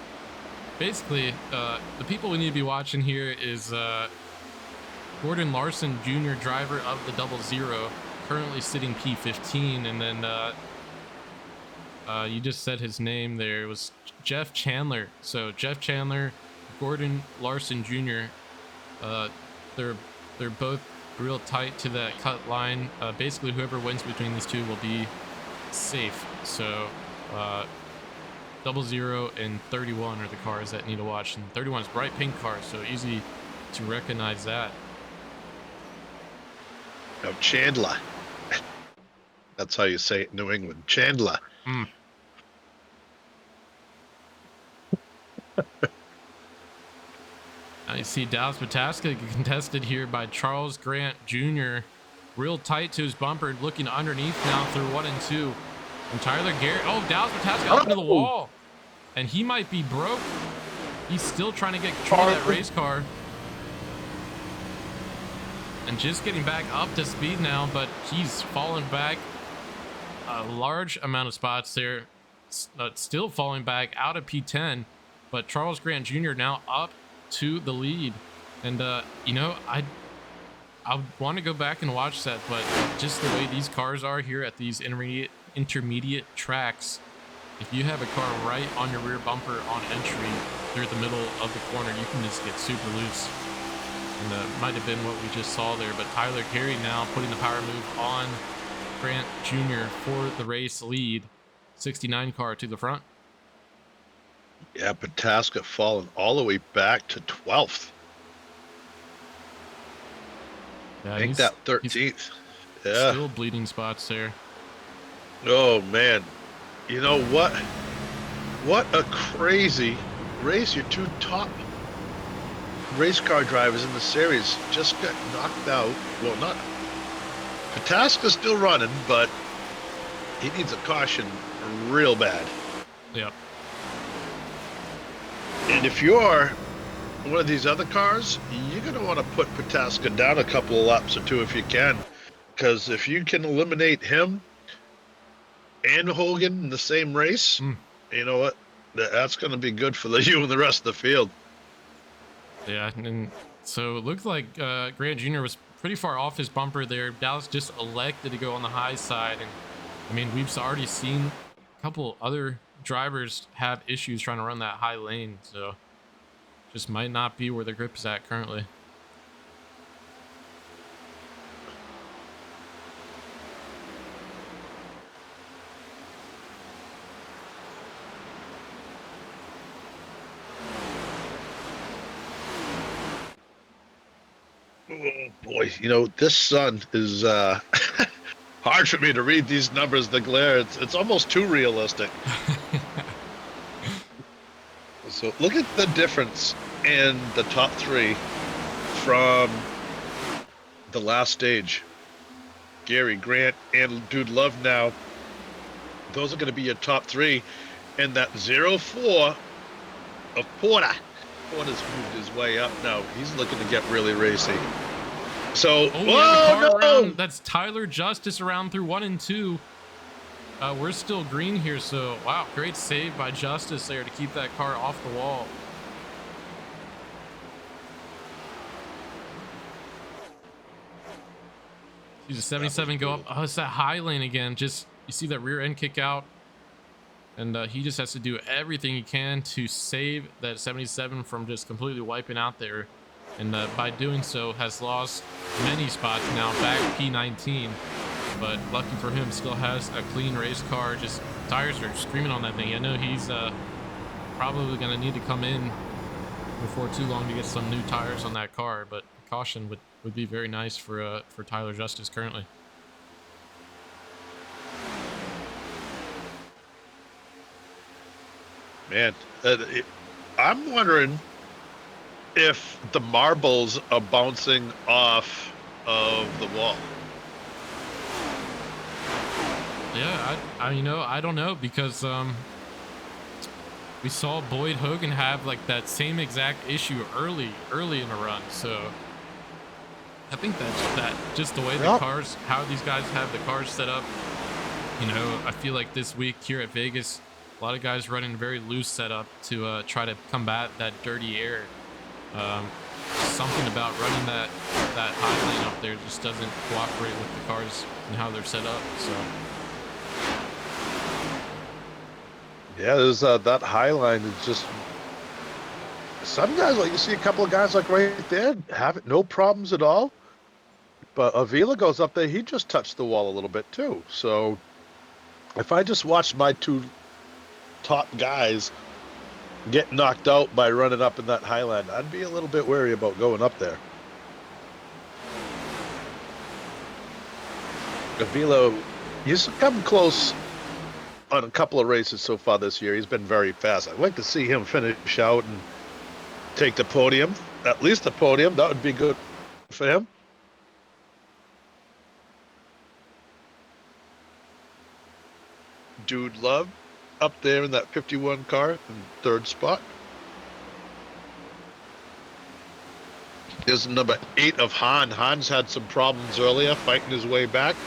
basically, the people we need to be watching here is Gordon Larson, Jr., driver of the 00, currently sitting P15, and then you just said his name there. It was Jeff Chandler. So Jeff Chandler, Gordon Larson Jr. They're both real tight to that cut line. Basically, whoever wins between these two will be safe. So 00 and 31 are the cars that need to watch, and 31 is bright pink car, so easy to recognize that. No, Chandler. That's how you say it in New England. Chandler. Mm. Now you see Dallas Pataska contested here by Charles Grant Jr. Real tight to his bumper, looking underneath now through 1 and 2. And Tyler Garrett. Oh, Dallas Pataska up into the wall. And he might be broke. He's still trying to get control of that race car. And just getting back up to speed now, but he's fallen back a large amount of spots there. Still falling back out of P10, but Charles Grant Jr. now up to the lead. And you know, I want to go back and watch that, but just the way these cars are here at these intermediate tracks, if you have a car right on your rear bumper on entry through the middle of the corner, you can just get super loose. And might have been what we just saw there, but Tyler Carey now putting the power move on Grant Jr. for the race lead. 69 car to the front. Yeah, Pataska fallen all the way back to 12th. Yeah, I think that 13th. Yeah. Still bleeding spots there. Oh, man. You know what? What a crazy race. Your two top race car drivers in the series just got knocked out. Well, not. Pataska's still running, but he needs a caution real bad. Yep. And if you're one of these other cars, you're going to want to put Pataska down a couple of laps or two if you can. Because if you can eliminate him and Hogan in the same race, you know what? That's going to be good for you and the rest of the field. Yeah, and so it looked like Grant Jr. was pretty far off his bumper there. Dallas just elected to go on the high side. And I mean, we've already seen a couple other drivers have issues trying to run that high lane, so just might not be where the grip is at currently. Oh boy, this sun is hard for me to read these numbers. The glare, it's almost too realistic. So look at the difference in the top three from the last stage. Gary, Grant, and Dude Love now. Those are going to be your top three. And that 0-4 of Porter. Porter's moved his way up now. He's looking to get really racy. So, oh, yeah, the car around, that's Tyler Justice around through 1 and 2. We're still green here, so wow, great save by Justice there to keep that car off the wall. See the 77 go up. Oh, it's that high lane again. Just, you see that rear end kick out. And he just has to do everything he can to save that 77 from just completely wiping out there. And by doing so, has lost many spots now, back P19. But lucky for him, still has a clean race car. Just tires are screaming on that thing. I know he's probably going to need to come in before too long to get some new tires on that car. But caution would be very nice for Tyler Justice currently. Man, I'm wondering if the marbles are bouncing off of the wall. Yeah, I don't know, because we saw Boyd Hogan have like that same exact issue early in the run, so I think that's just the way the cars, how these guys have the cars set up. I feel like this week here at Vegas, a lot of guys running a very loose setup to try to combat that dirty air. Something about running that high lane up there just doesn't cooperate with the cars and how they're set up. So yeah, there's that high line is just, some guys, like you see a couple of guys like right there have it, no problems at all. But Avila goes up there, he just touched the wall a little bit too. So if I just watched my two top guys get knocked out by running up in that highland, I'd be a little bit wary about going up there. Avila, he's come close on a couple of races so far this year. He's been very fast. I'd like to see him finish out and take the podium, at least the podium. That would be good for him. Dude Love up there in that 51 car in third spot. There's number 8 of Han. Han's had some problems earlier, fighting his way back.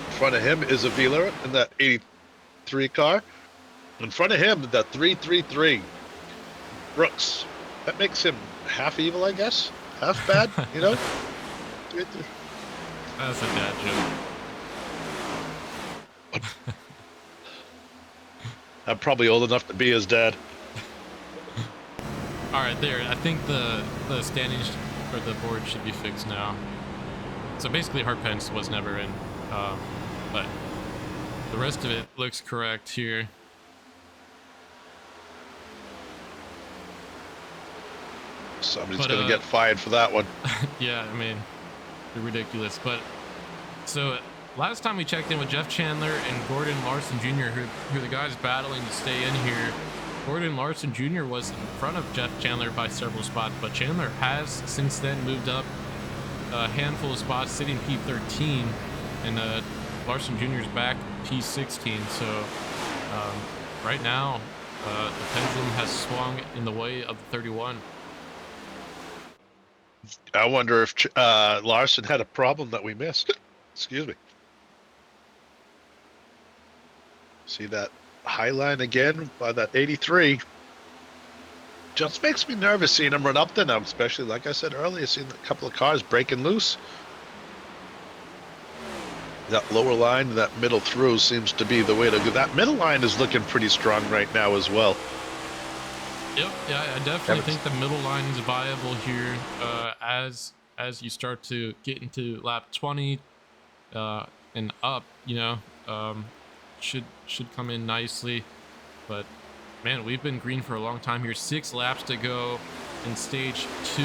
In front of him is Avila in that 83 car. In front of him, that 333. Brooks. That makes him half evil, I guess. Half bad, That's a dad joke. I'm probably old enough to be his dad. All right, there. I think the standings for the board should be fixed now. So basically, Harpence was never in, but the rest of it looks correct here. Somebody's going to get fired for that one. Yeah, I mean, they're ridiculous. But so last time we checked in with Jeff Chandler and Gordon Larson Jr., who are the guys battling to stay in here. Gordon Larson Jr. was in front of Jeff Chandler by several spots, but Chandler has since then moved up a handful of spots, sitting P13, and Larson Jr. is back P16. So right now, the pendulum has swung in the way of the 31. I wonder if Larson had a problem that we missed. Excuse me. See that high line again by that 83. Just makes me nervous seeing him run up there now, especially like I said earlier, seeing a couple of cars breaking loose. That lower line, that middle through seems to be the way to go. That middle line is looking pretty strong right now as well. Yep, yeah, I definitely think the middle line is viable here. As you start to get into lap 20 and up, should come in nicely. But man, we've been green for a long time here. 6 laps to go in stage 2,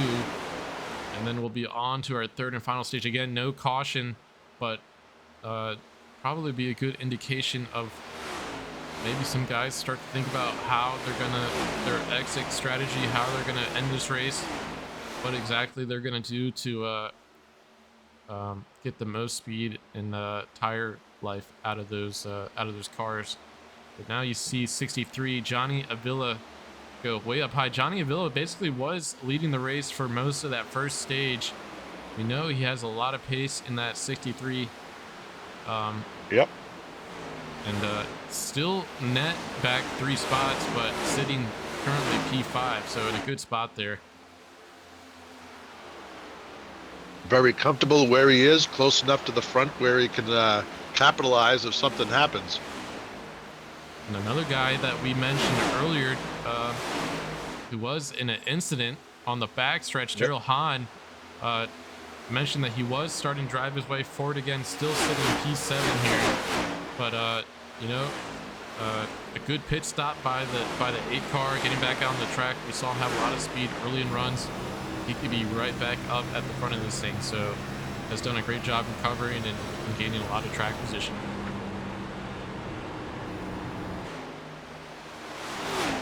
and then we'll be on to our third and final stage. Again, no caution, but probably be a good indication of maybe some guys start to think about how their exit strategy, how they're gonna end this race, what exactly they're gonna do to get the most speed and tire life out of those cars. But now you see 63 Johnny Avila go way up high. Johnny Avila basically was leading the race for most of that first stage. We know he has a lot of pace in that 63. Yep. And still net back 3 spots, but sitting currently P5, so in a good spot there. Very comfortable where he is, close enough to the front where he can capitalize if something happens. And another guy that we mentioned earlier, who was in an incident on the backstretch, Daryl Hahn, mentioned that he was starting to drive his way forward again, still sitting P7 here. But a good pit stop by the 8 car, getting back out on the track. We saw him have a lot of speed early in runs. He could be right back up at the front of this thing, so has done a great job recovering and gaining a lot of track position.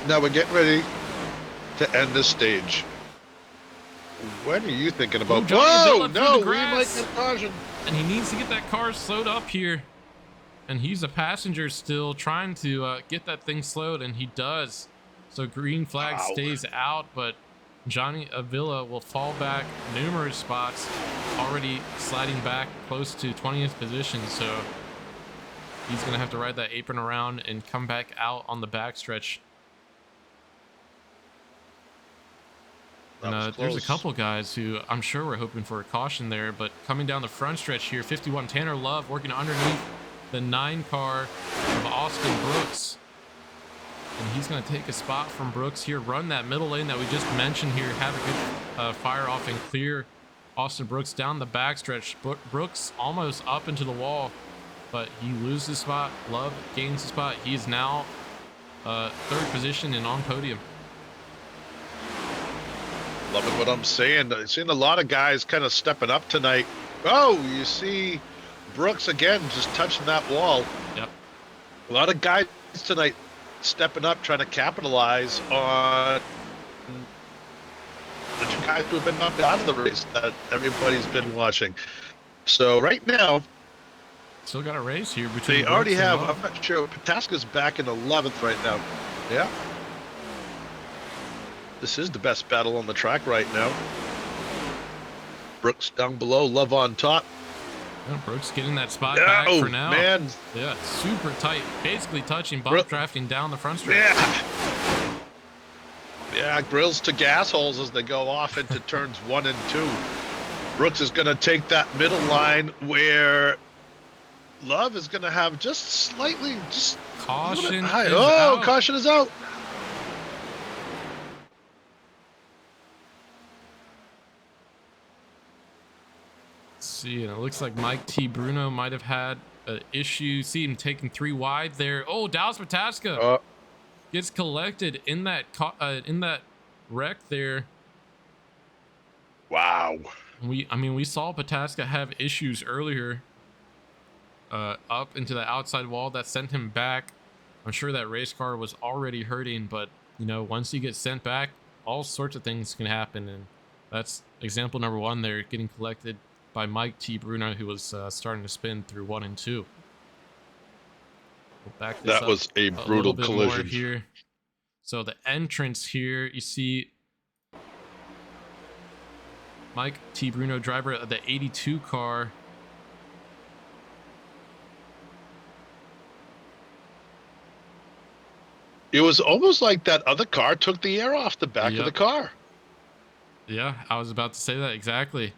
Now we're getting ready to end this stage. What are you thinking about? Whoa, no, we might get caution. And he needs to get that car slowed up here. And he's a passenger still, trying to get that thing slowed, and he does. So green flag stays out, but Johnny Avila will fall back numerous spots, already sliding back close to 20th position. So he's going to have to ride that apron around and come back out on the backstretch. And there's a couple guys who I'm sure we're hoping for a caution there, but coming down the front stretch here, 51 Tanner Love working underneath the 9 car of Austin Brooks. And he's going to take a spot from Brooks here, run that middle lane that we just mentioned here, have a good fire off and clear Austin Brooks down the backstretch. Brooks almost up into the wall, but he loses the spot. Love gains the spot. He is now 3rd position and on podium. Loving what I'm saying. I've seen a lot of guys kind of stepping up tonight. Oh, you see Brooks again just touching that wall. Yep. A lot of guys tonight stepping up, trying to capitalize on the guys who have been knocked out of the race that everybody's been watching. So right now, still got a race here between. They already have. I'm not sure. Pataska's back in 11th right now. Yeah. This is the best battle on the track right now. Brooks down below, Love on top. Yeah, Brooks getting that spot back for now. Man. Yeah, super tight. Basically touching, bump drafting down the front stretch. Yeah. Yeah, grills to gas holes as they go off into turns 1 and 2. Brooks is going to take that middle line where Love is going to have just slightly, just caution. Caution is out. See, and it looks like Mike T. Bruno might have had an issue. See him taking 3 wide there. Oh, Dallas Pataska gets collected in that wreck there. Wow. We saw Pataska have issues earlier up into the outside wall that sent him back. I'm sure that race car was already hurting, but once he gets sent back, all sorts of things can happen, and that's example number 1 there, getting collected by Mike T. Bruno, who was starting to spin through 1 and 2. We'll back this that was a brutal collision here. So the entrance here, you see Mike T. Bruno, driver of the 82 car. It was almost like that other car took the air off the back of the car. Yeah, I was about to say that exactly.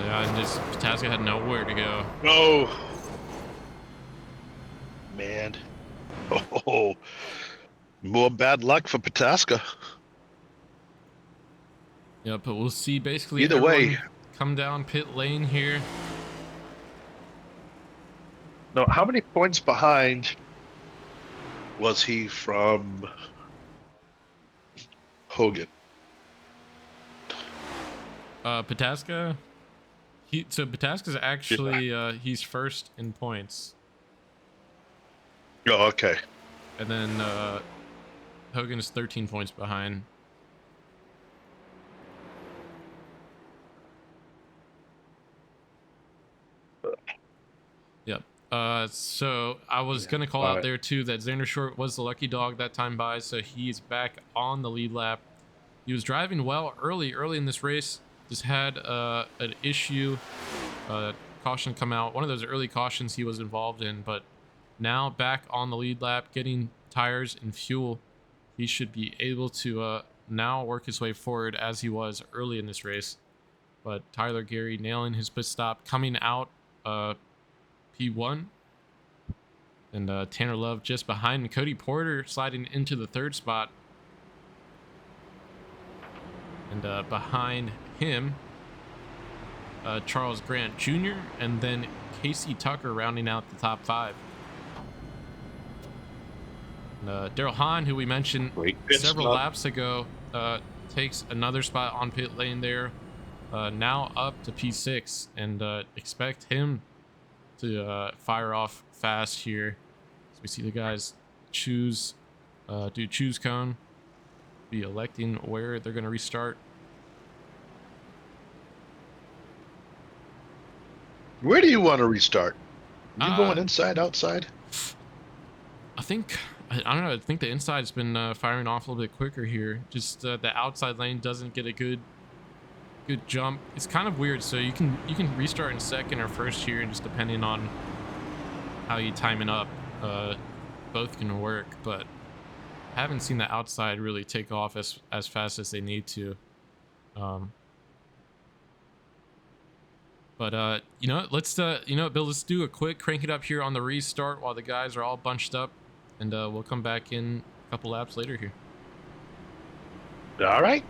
Yeah, and just Pataska had nowhere to go. No. Man. Oh, more bad luck for Pataska. Yeah, but we'll see basically Either everyone way. come down pit lane here. No, how many points behind was he from Hogan? Pataska, Pataska's actually he's first in points, Oh, okay. and then Hogan is 13 points behind. Yep. So I was gonna call out there too that Xander Short was the lucky dog that time by, so he's back on the lead lap. He was driving well early in this race. Just had an issue, caution come out. One of those early cautions he was involved in, but now back on the lead lap, getting tires and fuel. He should be able to now work his way forward as he was early in this race. But Tyler Gary nailing his pit stop, coming out P1. And Tanner Love just behind. Cody Porter sliding into the third spot. And behind him, Charles Grant Jr. and then Casey Tucker rounding out the top 5. And Daryl Hahn, who we mentioned several laps ago, takes another spot on pit lane there. Now up to P6, and expect him to fire off fast here. So we see the guys choose cone, be electing where they're going to restart. Where do you want to restart? You going inside, outside? I don't know. I think the inside's been firing off a little bit quicker here. Just the outside lane doesn't get a good jump. It's kind of weird. So you can restart in second or first here, and just depending on how you time it up, both can work. But I haven't seen the outside really take off as fast as they need to. But you know, let's Bill, let's do a quick crank it up here on the restart while the guys are all bunched up, and we'll come back in a couple laps later here. All right.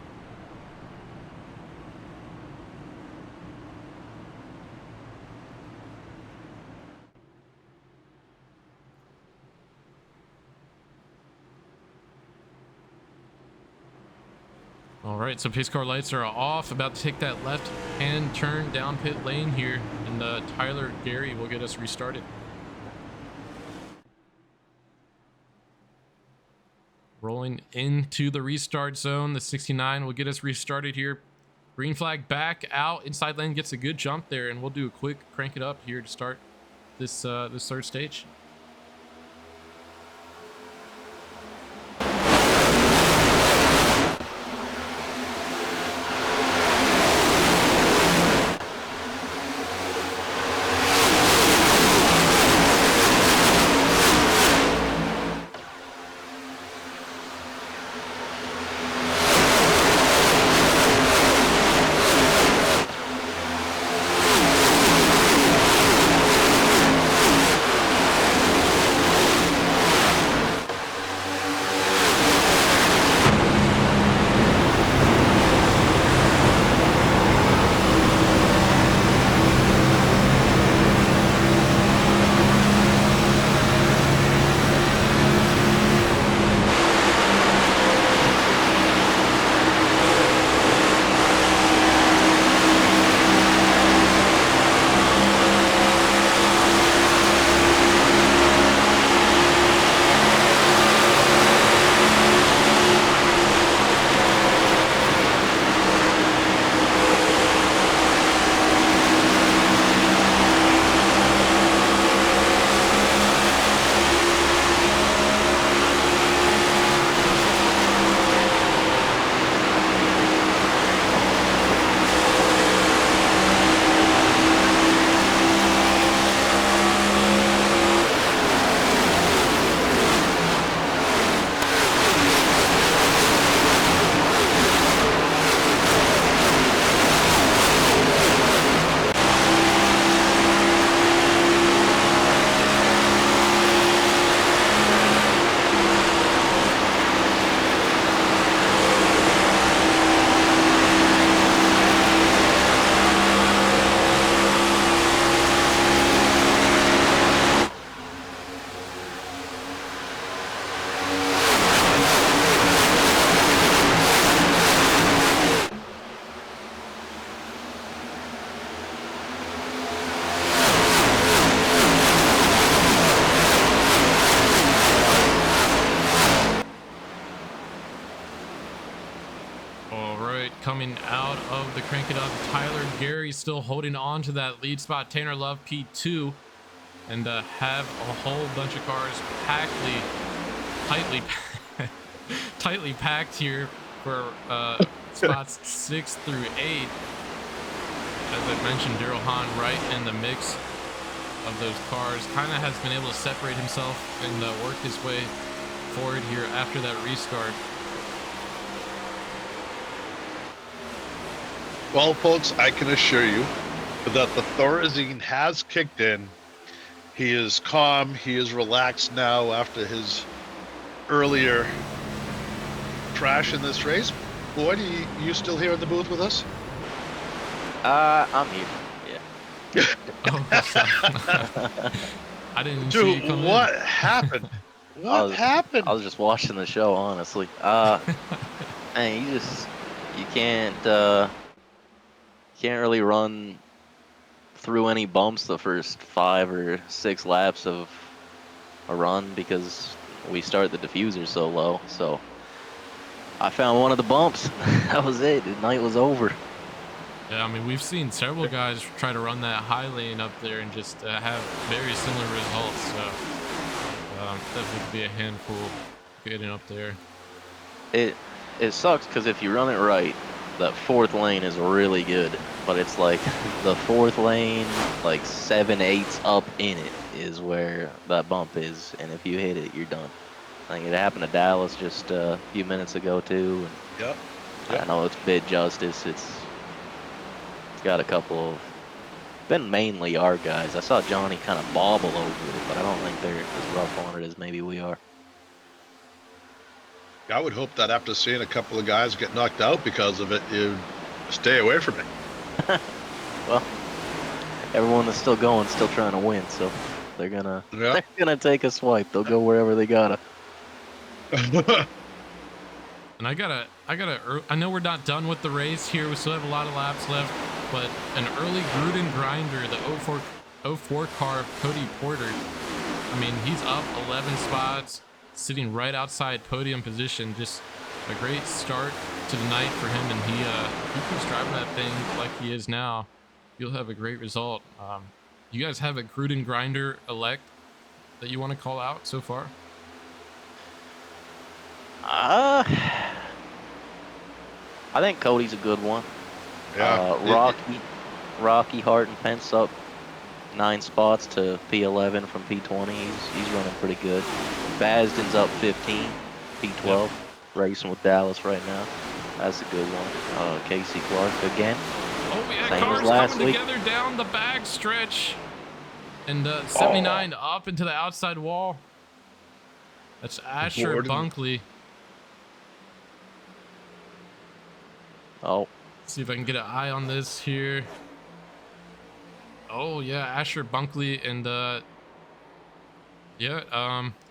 All right, so pace car lights are off, about to take that left hand turn down pit lane here, and Tyler Gary will get us restarted. Rolling into the restart zone, the 69 will get us restarted here. Green flag back out, inside lane gets a good jump there, and we'll do a quick crank it up here to start this this third stage. coming out of the Crank It Up. Tyler Gary still holding on to that lead spot. Tanner Love P2, and have a whole bunch of cars tightly tightly packed here for spots 6 through 8. As I mentioned, Daryl Hahn right in the mix of those cars, kind of has been able to separate himself and work his way forward here after that restart. Well, folks, I can assure you that the Thorazine has kicked in. He is calm. He is relaxed now after his earlier crash in this race. Boyd, you still here in the booth with us? I'm here. Yeah. Oh, I didn't see you come what in. happened? What happened? I was just watching the show, honestly. Man, you can't really run through any bumps the first 5 or 6 laps of a run because we start the diffuser so low. So I found one of the bumps. That was it. The night was over. Yeah, I mean, we've seen several guys try to run that high lane up there and just have very similar results. So definitely could be a handful getting up there. It sucks because if you run it right, that 4th lane is really good. But it's like the 4th lane, like 7/8 up in it is where that bump is. And if you hit it, you're done. I think it happened to Dallas just a few minutes ago too. And Yep. I know it's bid justice. It's got a couple of, been mainly our guys. I saw Johnny kind of bobble over it, but I don't think they're as rough on it as maybe we are. I would hope that after seeing a couple of guys get knocked out because of it, you'd stay away from it. Well, everyone that's still going, still trying to win, so they're gonna take a swipe. They'll go wherever they gotta. And I know we're not done with the race here. We still have a lot of laps left, but an early Gruden grinder, the 04 car of Cody Porter. I mean, he's up 11 spots, sitting right outside podium position. Just a great start to the night for him, and he keeps driving that thing like he is now. You'll have a great result. You guys have a Gruden grinder elect that you want to call out so far? I think Cody's a good one. Yeah. Rocky Hart and Pence up 9 spots to P11 from P20. He's running pretty good. Basden's up 15, P12, yep. Racing with Dallas right now. That's a good one. Casey Clark again. Oh yeah, same cars as last coming week. Together down the back stretch. And 79 up into the outside wall. That's Asher Bunkley. Oh. Let's see if I can get an eye on this here. Oh yeah, Asher Bunkley and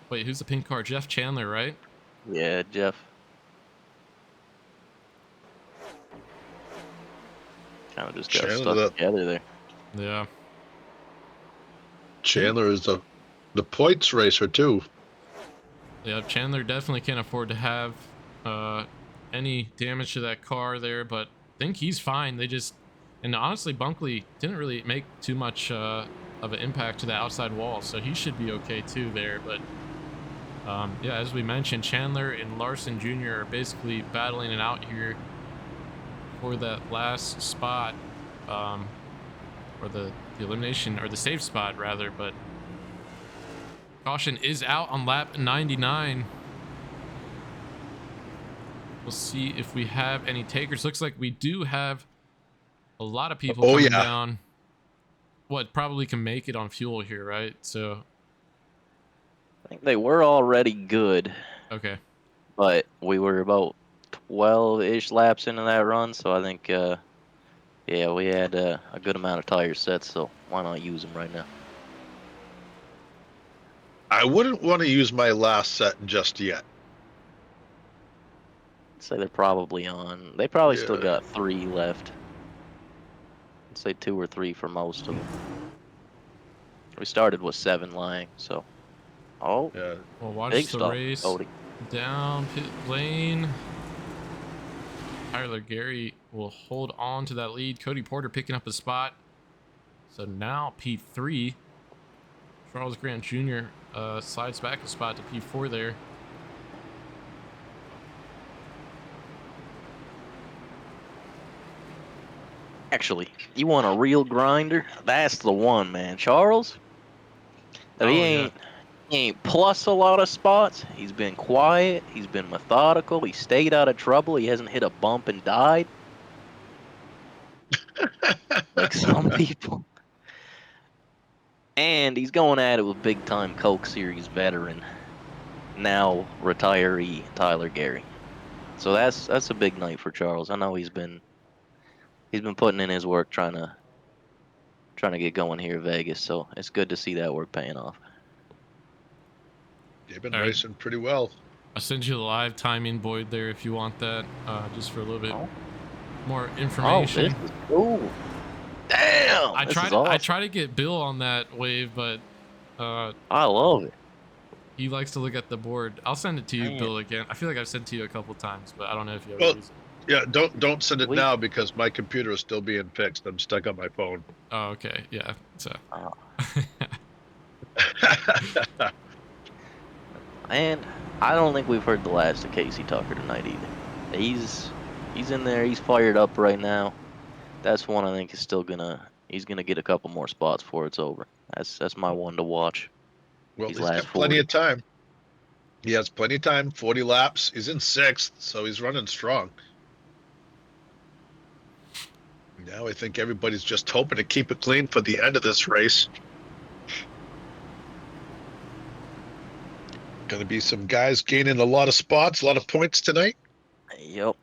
wait, who's the pink car? Jeff Chandler, right? Yeah, Jeff. Kind of just got stuck together there. Yeah. Chandler is the points racer too. Yeah, Chandler definitely can't afford to have any damage to that car there, but I think he's fine. And honestly, Bunkley didn't really make too much of an impact to the outside wall, so he should be okay too there. But yeah, as we mentioned, Chandler and Larson Jr. are basically battling it out here for that last spot, or the elimination, or the safe spot rather. But caution is out on lap 99. We'll see if we have any takers. Looks like we do have a lot of people coming down. What, probably can make it on fuel here, right? So I think they were already good. Okay. But we were about 12-ish laps into that run, so I think, yeah, we had a good amount of tire sets, so why not use them right now? I wouldn't want to use my last set just yet. I'd say they're probably on. They probably still got 3 left. I'd say 2 or 3 for most of them. We started with 7 lying, so. Oh, yeah. Well, watch big the stuff, race. Cody. Down pit lane. Tyler Gary will hold on to that lead. Cody Porter picking up a spot. So now P3. Charles Grant Jr. Slides back a spot to P4 there. Actually, you want a real grinder? That's the one, man. Charles, Oh, he yeah. ain't plus a lot of spots. He's been quiet. He's been methodical. He stayed out of trouble. He hasn't hit a bump and died like some people. And he's going at it with big-time Coke Series veteran, now retiree Tyler Gary. So that's a big night for Charles. I know he's been putting in his work trying to get going here in Vegas. So it's good to see that work paying off. They've been All right. racing pretty well. I'll send you the live timing, Boyd, there if you want that, just for a little bit more information. Oh, this is cool. Damn! I This is awesome. try to get Bill on that wave, but I love it. he likes to look at the board. I'll send it to you, Man. Bill, again. I feel like I've sent it to you a couple times, but I don't know if you ever Well, use it. Yeah, don't send it now because my computer is still being fixed. I'm stuck on my phone. Oh, okay. Yeah. So. And I don't think we've heard the last of Casey Tucker tonight either. He's in there. He's fired up right now. That's one I think is still he's gonna get a couple more spots before it's over. That's my one to watch. Well, These he's last got plenty 40. of time. He has plenty of time. 40 laps. He's in 6th, so he's running strong. Now I think everybody's just hoping to keep it clean for the end of this race. Going to be some guys gaining a lot of spots, a lot of points tonight. Yep.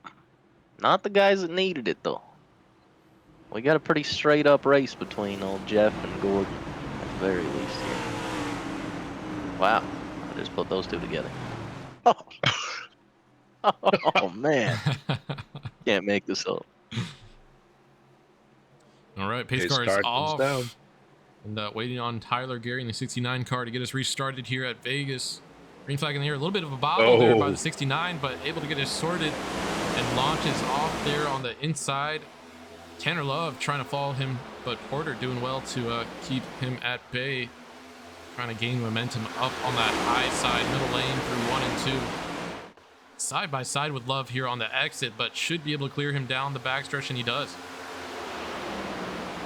Not the guys that needed it though. We got a pretty straight up race between old Jeff and Gordon, at the very least here. Wow. I just put those two together. Oh, oh man. Can't make this up. All right, pace car is off. Down. And waiting on Tyler Gary in the 69 car to get us restarted here at Vegas. Green flag in the air, a little bit of a bobble there by the 69, but able to get us sorted and launches off there on the inside. Tanner Love trying to follow him, but Porter doing well to keep him at bay. Trying to gain momentum up on that high side, middle lane through 1 and 2. Side by side with Love here on the exit, but should be able to clear him down the backstretch, and he does.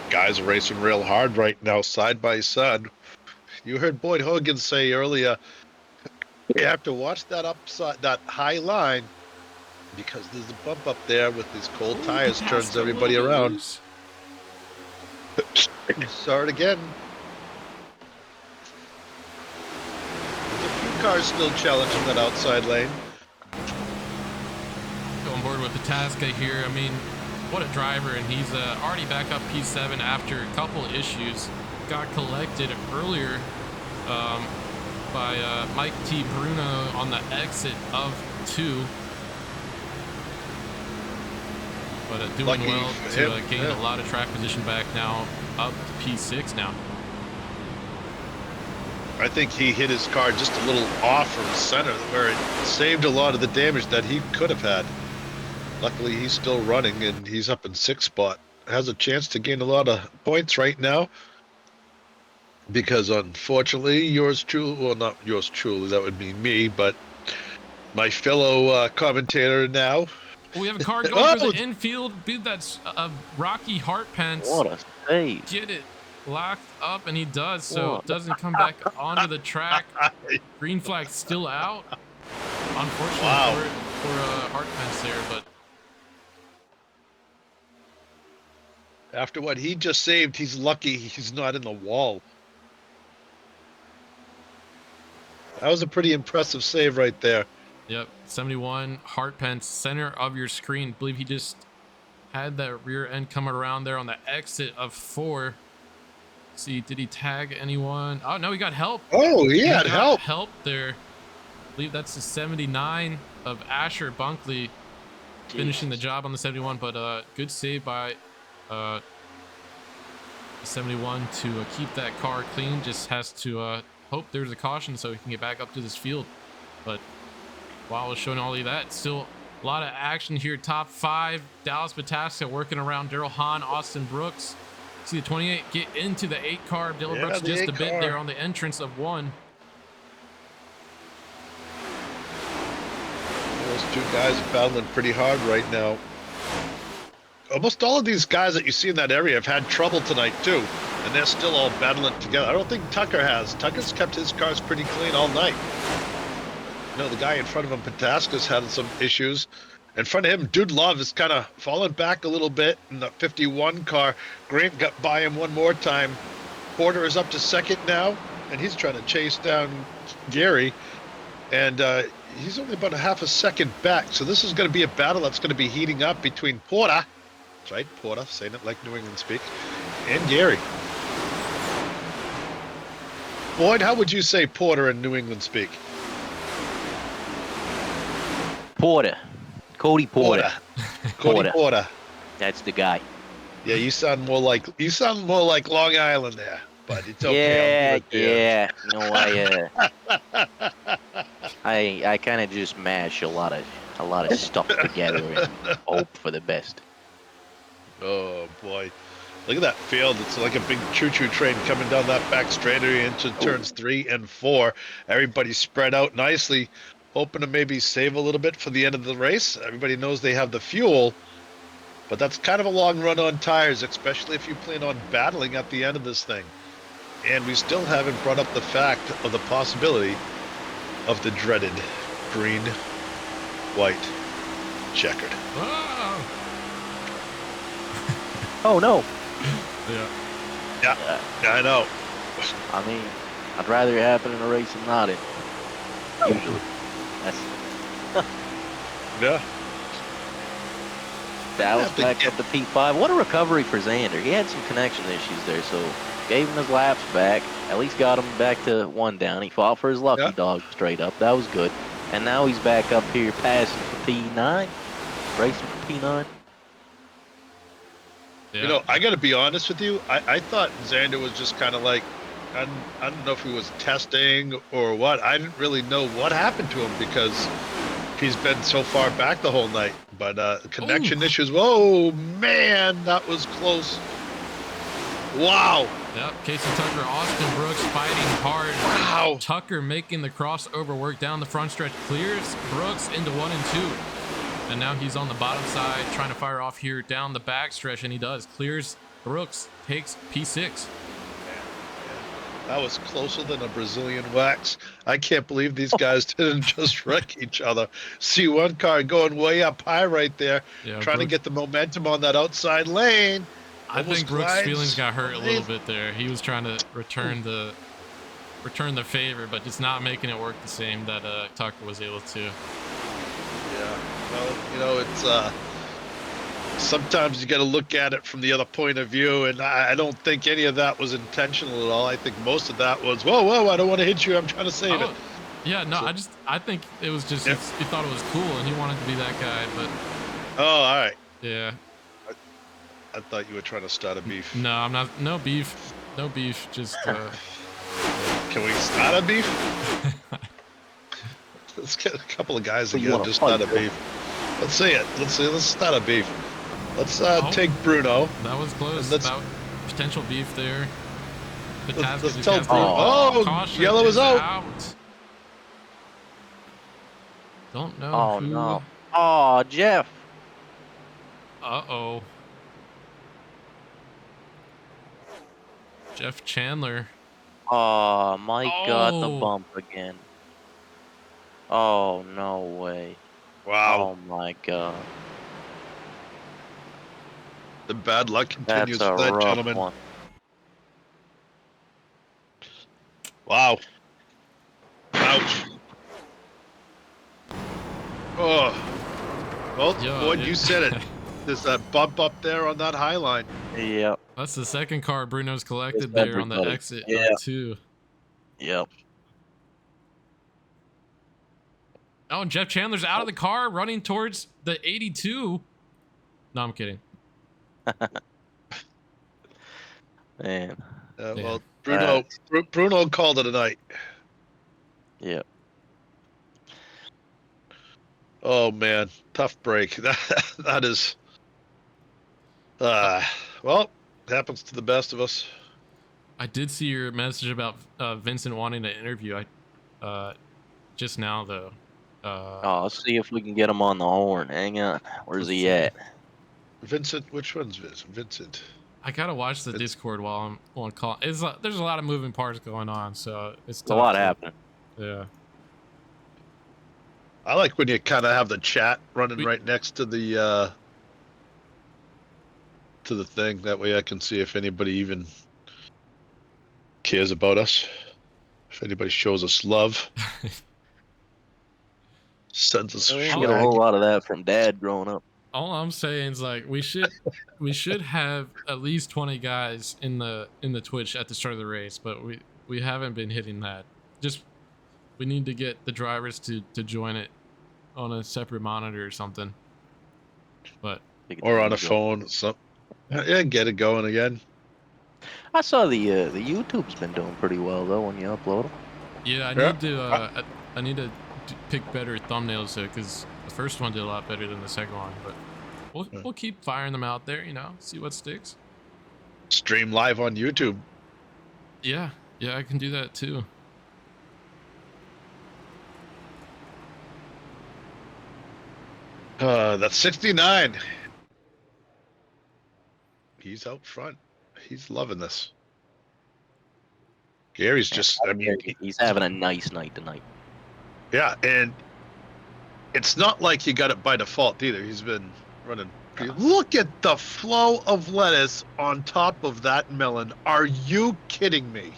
Guys are racing real hard right now, side by side. You heard Boyd Hogan say earlier, you have to watch that upside, that high line, because there's a bump up there with these cold tires, turns everybody around. Saw it again. There's a few cars still challenging that outside lane. On board with the Tasca here. I mean, what a driver, and he's already back up P7 after a couple issues. Got collected earlier by Mike T. Bruno on the exit of 2. But doing Lucky well to gain a lot of track position back now, up to P6 now. I think he hit his car just a little off from center, where it saved a lot of the damage that he could have had. Luckily, he's still running, and he's up in 6th spot. Has a chance to gain a lot of points right now. Because unfortunately, yours truly, well, not yours truly, that would be me, but my fellow commentator now. We have a car going through the infield. Dude, that's Rocky Hartpence. What a save. Get it locked up, and he does, so it doesn't come back onto the track. Green flag still out. Unfortunately for Hartpence there, but. After what he just saved, he's lucky he's not in the wall. That was a pretty impressive save right there. Yep, 71, Hartpence, center of your screen. I believe he just had that rear end coming around there on the exit of 4. Let's see, did he tag anyone? Oh, no, he got help. Oh, he had help. Help there. I believe that's the 79 of Asher Bunkley finishing the job on the 71, but good save by 71 to keep that car clean. Just has to hope there's a caution so he can get back up to this field. But while I was showing all of that, still A lot of action here. Top 5. Dallas Batasca working around Daryl Hahn, Austin Brooks. See the 28 get into the 8 car. Dylan Yeah, Brooks the just 8 a bit car. there on the entrance of 1. Those 2 guys are battling pretty hard right now. Almost all of these guys that you see in that area have had trouble tonight too, and they're still all battling together. I don't think Tucker has. Tucker's kept his cars pretty clean all night. No, the guy in front of him, Pataska's had some issues. In front of him, Dude Love is kind of fallen back a little bit in the 51 car. Grant got by him one more time. Porter is up to second now, and he's trying to chase down Gary. And he's only about a half a second back. So this is going to be a battle that's going to be heating up between Porter, that's right, Porter, saying it like New England speak, and Gary. Boyd, how would you say Porter in New England speak? Porter. Cody Porter. Cody Porter. That's the guy. Yeah, you sound more like Long Island there, but it's okay. Yeah. You know, I kind of just mash a lot of stuff together and hope for the best. Oh boy, look at that field! It's like a big choo-choo train coming down that back straight area into turns 3 and 4. Everybody's spread out nicely, hoping to maybe save a little bit for the end of the race. Everybody knows they have the fuel, but that's kind of a long run on tires, especially if you plan on battling at the end of this thing. And we still haven't brought up the fact of the possibility of the dreaded green, white, checkered. Oh no. Yeah, I know. I mean, I'd rather it happen in a race than not in. Usually. That's Yeah. Dallas back up to P5. What a recovery for Xander. He had some connection issues there, so gave him his laps back. At least got him back to 1 down. He fought for his lucky dog straight up. That was good. And now he's back up here passing for P9. Racing for P9. Yeah. You know, I got to be honest with you. I thought Xander was just kind of like, I don't know if he was testing or what. I didn't really know what happened to him because he's been so far back the whole night. But connection issues. Whoa, man, that was close. Wow. Yep, Casey Tucker, Austin Brooks fighting hard. Wow. Tucker making the crossover work down the front stretch. Clears Brooks into 1 and 2. And now he's on the bottom side trying to fire off here down the back stretch, and he does. Clears Brooks, takes P6. That was closer than a Brazilian wax. I can't believe these guys didn't just wreck each other. See one car going way up high right there, trying to get the momentum on that outside lane. I think Brooks' feelings got hurt a little bit there. He was trying to return the favor, but just not making it work the same that Tucker was able to. Yeah, well, you know, it's sometimes you got to look at it from the other point of view, and I don't think any of that was intentional at all. I think most of that was, whoa, I don't want to hit you. I'm trying to save it. Yeah, no, so, I think it was just he thought it was cool and he wanted to be that guy, but. Oh, all right. Yeah. I thought you were trying to start a beef. No, I'm not. No beef. No beef. Just. Can we start a beef? Let's get a couple of guys together, just start a beef. Let's see it. Let's start a beef. Let's take Bruno. That was close. About potential beef there. Let's tell Bruno. Oh, yellow is out. Don't know. Oh who. no. Oh, Jeff. Uh-oh. Jeff Chandler. Oh, Mike got the bump again. Oh, no way. Wow. Oh, my God. The bad luck continues That's for that gentleman. One. Wow. Ouch. Oh. Well, Boyd, you said it. There's that bump up there on that high line. Yep. That's the second car Bruno's collected there on the exit of 2. Yep. Oh, and Jeff Chandler's out of the car running towards the 82. No, I'm kidding. Man. Well, Bruno called it a night. Yep. Oh man, tough break. That is. Well, happens to the best of us. I did see your message about Vincent wanting to interview. Just now though. Oh, let's see if we can get him on the horn. Hang on. Where's Let's he see. at? Vincent, which one's Vincent? I gotta watch the It's Discord while I'm on call. There's a lot of moving parts going on, so it's There's a tough lot to. happening. Yeah. I like when you kind of have the chat running We- right next to the thing. That way I can see if anybody even cares about us. If anybody shows us love, sends us We didn't get a whole swag. lot of that from Dad growing up. All I'm saying is like we should have at least 20 guys in the Twitch at the start of the race, but we haven't been hitting that. Just we need to get the drivers to join it on a separate monitor or something. But Or on a phone. Yeah, get it going again. I saw the YouTube's been doing pretty well though when you upload them. yeah, I need to pick better thumbnails though, because the first one did a lot better than the second one. But we'll keep firing them out there, see what sticks. Stream live on YouTube. Yeah, I can do that too. That's 69. He's out front. He's loving this. Gary's just, I mean, He's having a nice night tonight. yeah, and it's not like he got it by default either. He's been running. Look at the flow of lettuce on top of that melon. Are you kidding me?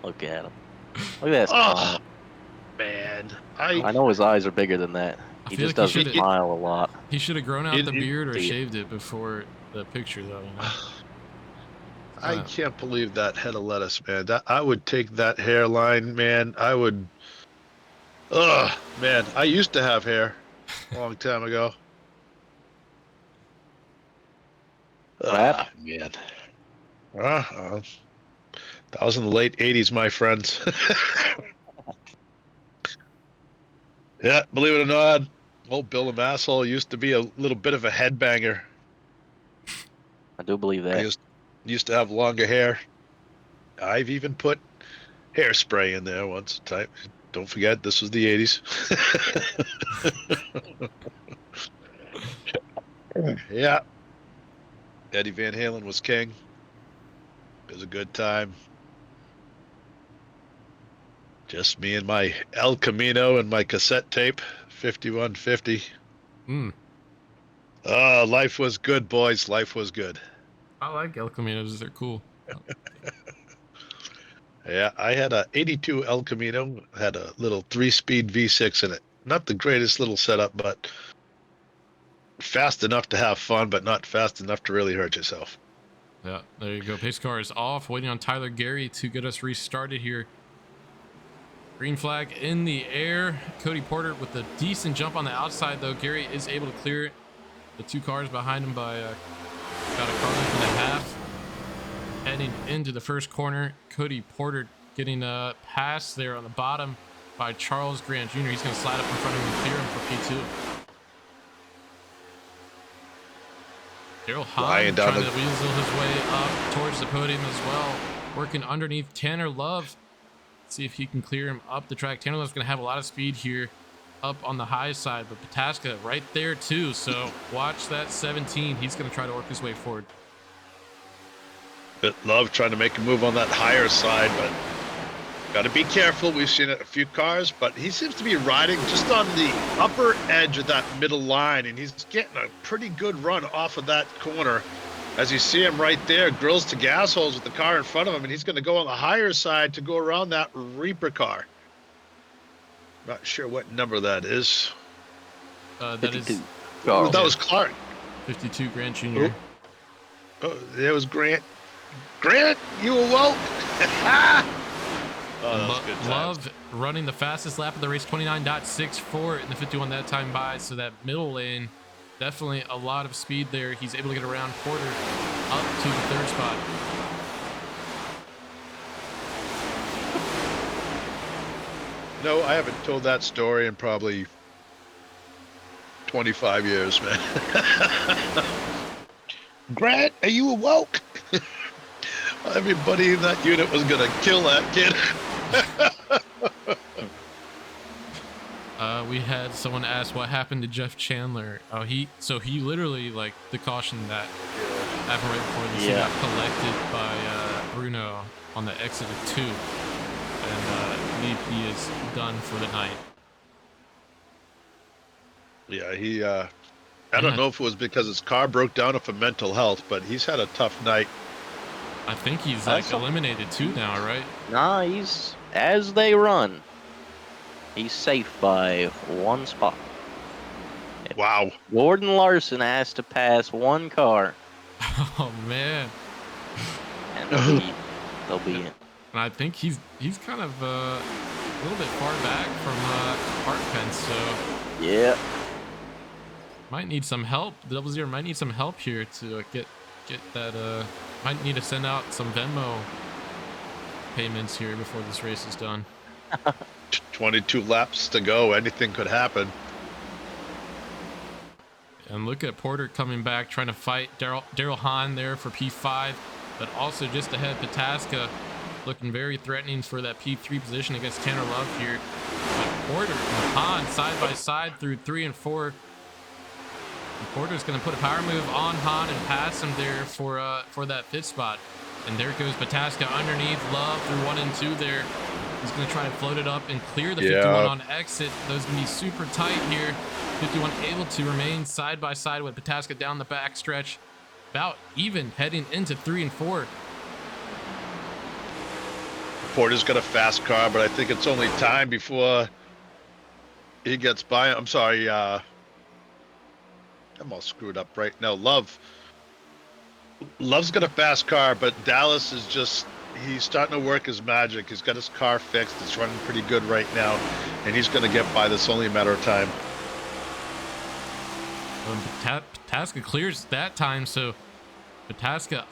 Look at him. Look at that Oh, smile. man. I know his eyes are bigger than that. I He feel just like he doesn't should've- smile a lot. He should have grown out the beard or see it. shaved it before the picture, though. I can't believe that head of lettuce, man. I would take that hairline, man. I would. Ugh, man. I used to have hair a long time ago. What happened? Man. That was in the late 80s, my friends. Yeah, believe it or not, old Bill the Masshole used to be a little bit of a headbanger. I do believe I that. used to have longer hair. I've even put hairspray in there once. Don't forget, this was the 80s. Yeah. Eddie Van Halen was king. It was a good time. Just me and my El Camino and my cassette tape, 5150. Life was good, boys. Life was good. I like El Caminos. They're cool. Yeah, I had a 82 El Camino, had a little 3-speed V6 in it. Not the greatest little setup, but fast enough to have fun, but not fast enough to really hurt yourself. Yeah, there you go. Pace car is off, waiting on Tyler Gary to get us restarted here. Green flag in the air. Cody Porter with a decent jump on the outside, though. Gary is able to clear the two cars behind him by about a car length and a half. Heading into the first corner, Cody Porter getting a pass there on the bottom by Charles Grant Jr. He's going to slide up in front of him and clear him for P2. Daryl Hahn trying to weasel his way up towards the podium as well. Working underneath Tanner Love. See if he can clear him up the track. Tanner Love's going to have a lot of speed here up on the high side, but Pataska right there too. So watch that 17. He's going to try to work his way forward. Love trying to make a move on that higher side, but got to be careful. We've seen it a few cars, but he seems to be riding just on the upper edge of that middle line, and he's getting a pretty good run off of that corner. As you see him right there, grills to gas holes with the car in front of him, and he's going to go on the higher side to go around that Reaper car. Not sure what number that is. That 52. is Oh, that was Clark. 52 Grant Jr. Oh, there was Grant. Grant, you awoke. Oh, that was good times. Love running the fastest lap of the race, 29.64 in the 51 that time by. So that middle lane, definitely a lot of speed there. He's able to get around Porter up to the third spot. No, I haven't told that story in probably 25 years, man. Grant, are you awoke? Everybody in that unit was gonna kill that kid. We had someone ask what happened to Jeff Chandler. Oh, he literally, like, the caution that happened right before this, he got collected by Bruno on the exit of 2, and I believe he is done for the night. Yeah, he. I don't know if it was because his car broke down or for mental health, but he's had a tough night. I think he's like eliminated too now, right? Nah, he's as they run. He's safe by 1 spot. Wow. Gordon Larson has to pass 1 car. Oh man. And they'll be in. And I think he's kind of a little bit far back from Park Pence, so yeah. Might need some help. Double Zero might need some help here to get that. Might need to send out some Venmo payments here before this race is done. 22 laps to go. Anything could happen. And look at Porter coming back, trying to fight Daryl Hahn there for P5, but also just ahead Pataska, looking very threatening for that P3 position against Tanner Love here. But Porter and Hahn side by side through 3 and 4. And Porter's going to put a power move on Hahn and pass him there for that 5th spot. And there goes Pataska underneath Love through 1 and 2 there. He's going to try and float it up and clear the 51 on exit. Those going to be super tight here. 51 able to remain side by side with Pataska down the back stretch. About even heading into 3 and 4. Porter's got a fast car, but I think it's only time before he gets by. I'm sorry. I'm all screwed up right now. Love's got a fast car, but Dallas is just, he's starting to work his magic. He's got his car fixed. It's running pretty good right now, and he's going to get by. This only a matter of time. Pataska clears that time, so Pataska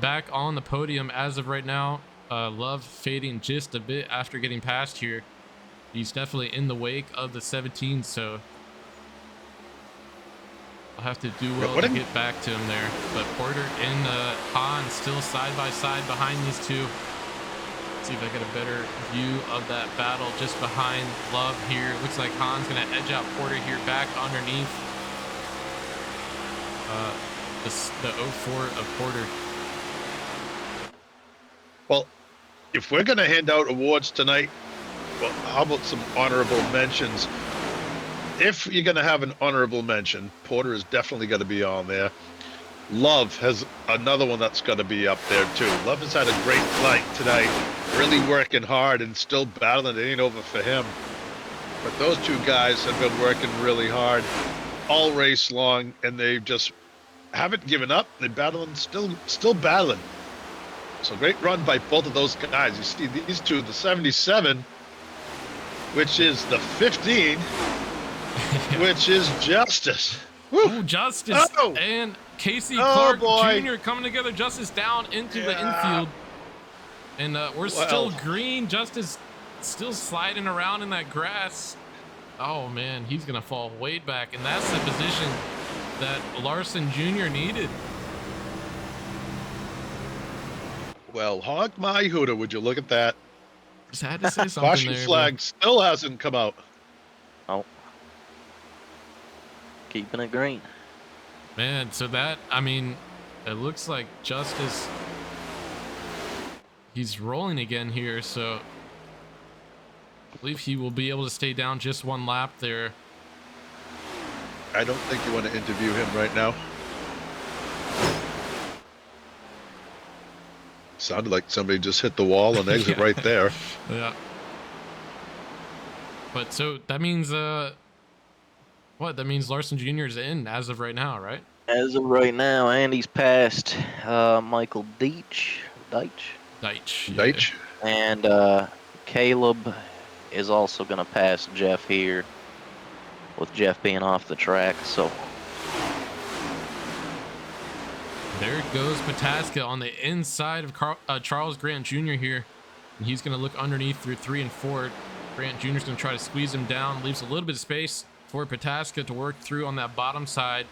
back on the podium as of right now. Love fading just a bit after getting past here. He's definitely in the wake of the 17, so I'll have to do well to get back to him there. But Porter and Hahn still side by side behind these two. Let's see if I get a better view of that battle just behind Love here. Looks like Hahn's going to edge out Porter here back underneath the 04 of Porter. Well, if we're going to hand out awards tonight, well, how about some honorable mentions? If you're going to have an honorable mention, Porter is definitely going to be on there. Love has another one that's going to be up there too. Love has had a great night tonight, really working hard and still battling. It ain't over for him. But those two guys have been working really hard all race long, and they just haven't given up. They're battling, still battling. So great run by both of those guys. You see these two, the 77, which is the 15, which is Justice. Oh, Justice and Casey Clark Jr. coming together. Justice down into the infield. And we're still green. Justice still sliding around in that grass. Oh, man, he's going to fall way back. And that's the position that Larson Jr. needed. Well, honk my hooter, would you look at that? Just had to say something Caution there. flag still hasn't come out. Oh. Keeping it green. Man, so that, I mean, it looks like Justice, he's rolling again here, so I believe he will be able to stay down just 1 lap there. I don't think you want to interview him right now. Sounded like somebody just hit the wall and exit right there. Yeah. But so that means, what? That means Larson Jr. is in as of right now, right? As of right now, Andy's passed Michael Deitch. Deitch. And Caleb is also going to pass Jeff here, with Jeff being off the track. So there goes Pataska on the inside of Charles Grant Jr. here. And he's going to look underneath through 3 and 4. Grant Jr. is going to try to squeeze him down, leaves a little bit of space. for Pataska to work through on that bottom side.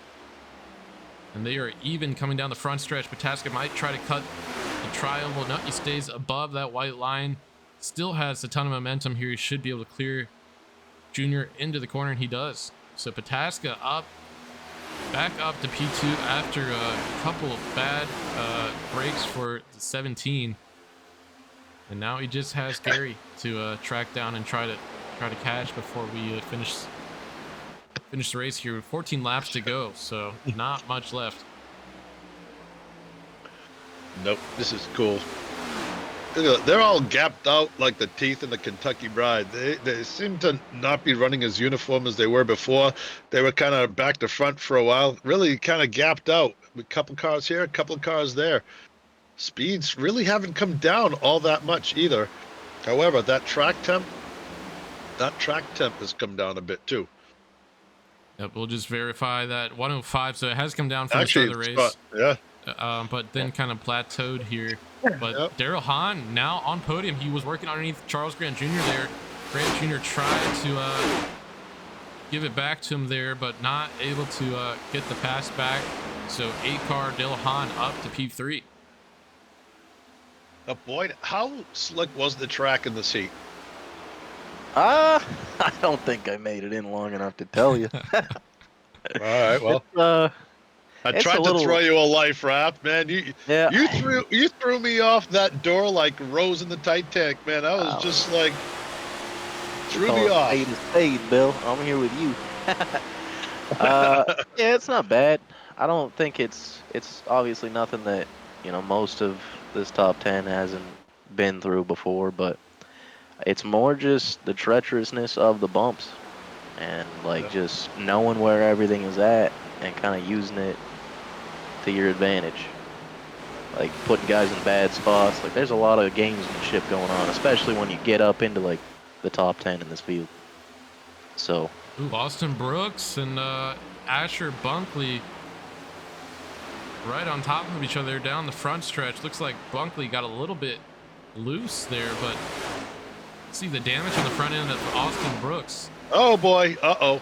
And they are even coming down the front stretch. Pataska might try to cut the triangle. No, he stays above that white line. Still has a ton of momentum here. He should be able to clear Junior into the corner, and he does. So Pataska back up to P2 after a couple of bad breaks for the 17. And now he just has Gary to track down and try to catch before we finish the race here. 14 laps to go, so not much left. Nope, this is cool. They're all gapped out like the teeth in the Kentucky Bride. They seem to not be running as uniform as they were before. They were kind of back to front for a while, really kind of gapped out. A couple cars here, a couple of cars there. Speeds really haven't come down all that much either. However, that track temp has come down a bit too. Yep, we'll just verify that 105. So it has come down from the start of the race. Yeah. But then kind of plateaued here. But Yep. Daryl Hahn now on podium. He was working underneath Charles Grant Jr. there. Grant Jr. tried to give it back to him there, but not able to get the pass back. So 8-car Daryl Hahn up to P3. Boyd, how slick was the track in this heat? I don't think I made it in long enough to tell you. All right, well. I It's tried a little- to throw you a life raft, man. You threw me off that door like Rose in the Titanic, man. I was just like threw me off. Spade is spade, Bill. I'm here with you. Yeah, it's not bad. I don't think it's obviously nothing that most of this top 10 hasn't been through before, but it's more just the treacherousness of the bumps and just knowing where everything is at and kind of using it to your advantage, like putting guys in bad spots. Like there's a lot of gamesmanship going on, especially when you get up into like the top 10 in this field. So Austin Brooks and Asher Bunkley right on top of each other down the front stretch. Looks like Bunkley got a little bit loose there, but see the damage on the front end of Austin Brooks. Oh boy, uh-oh.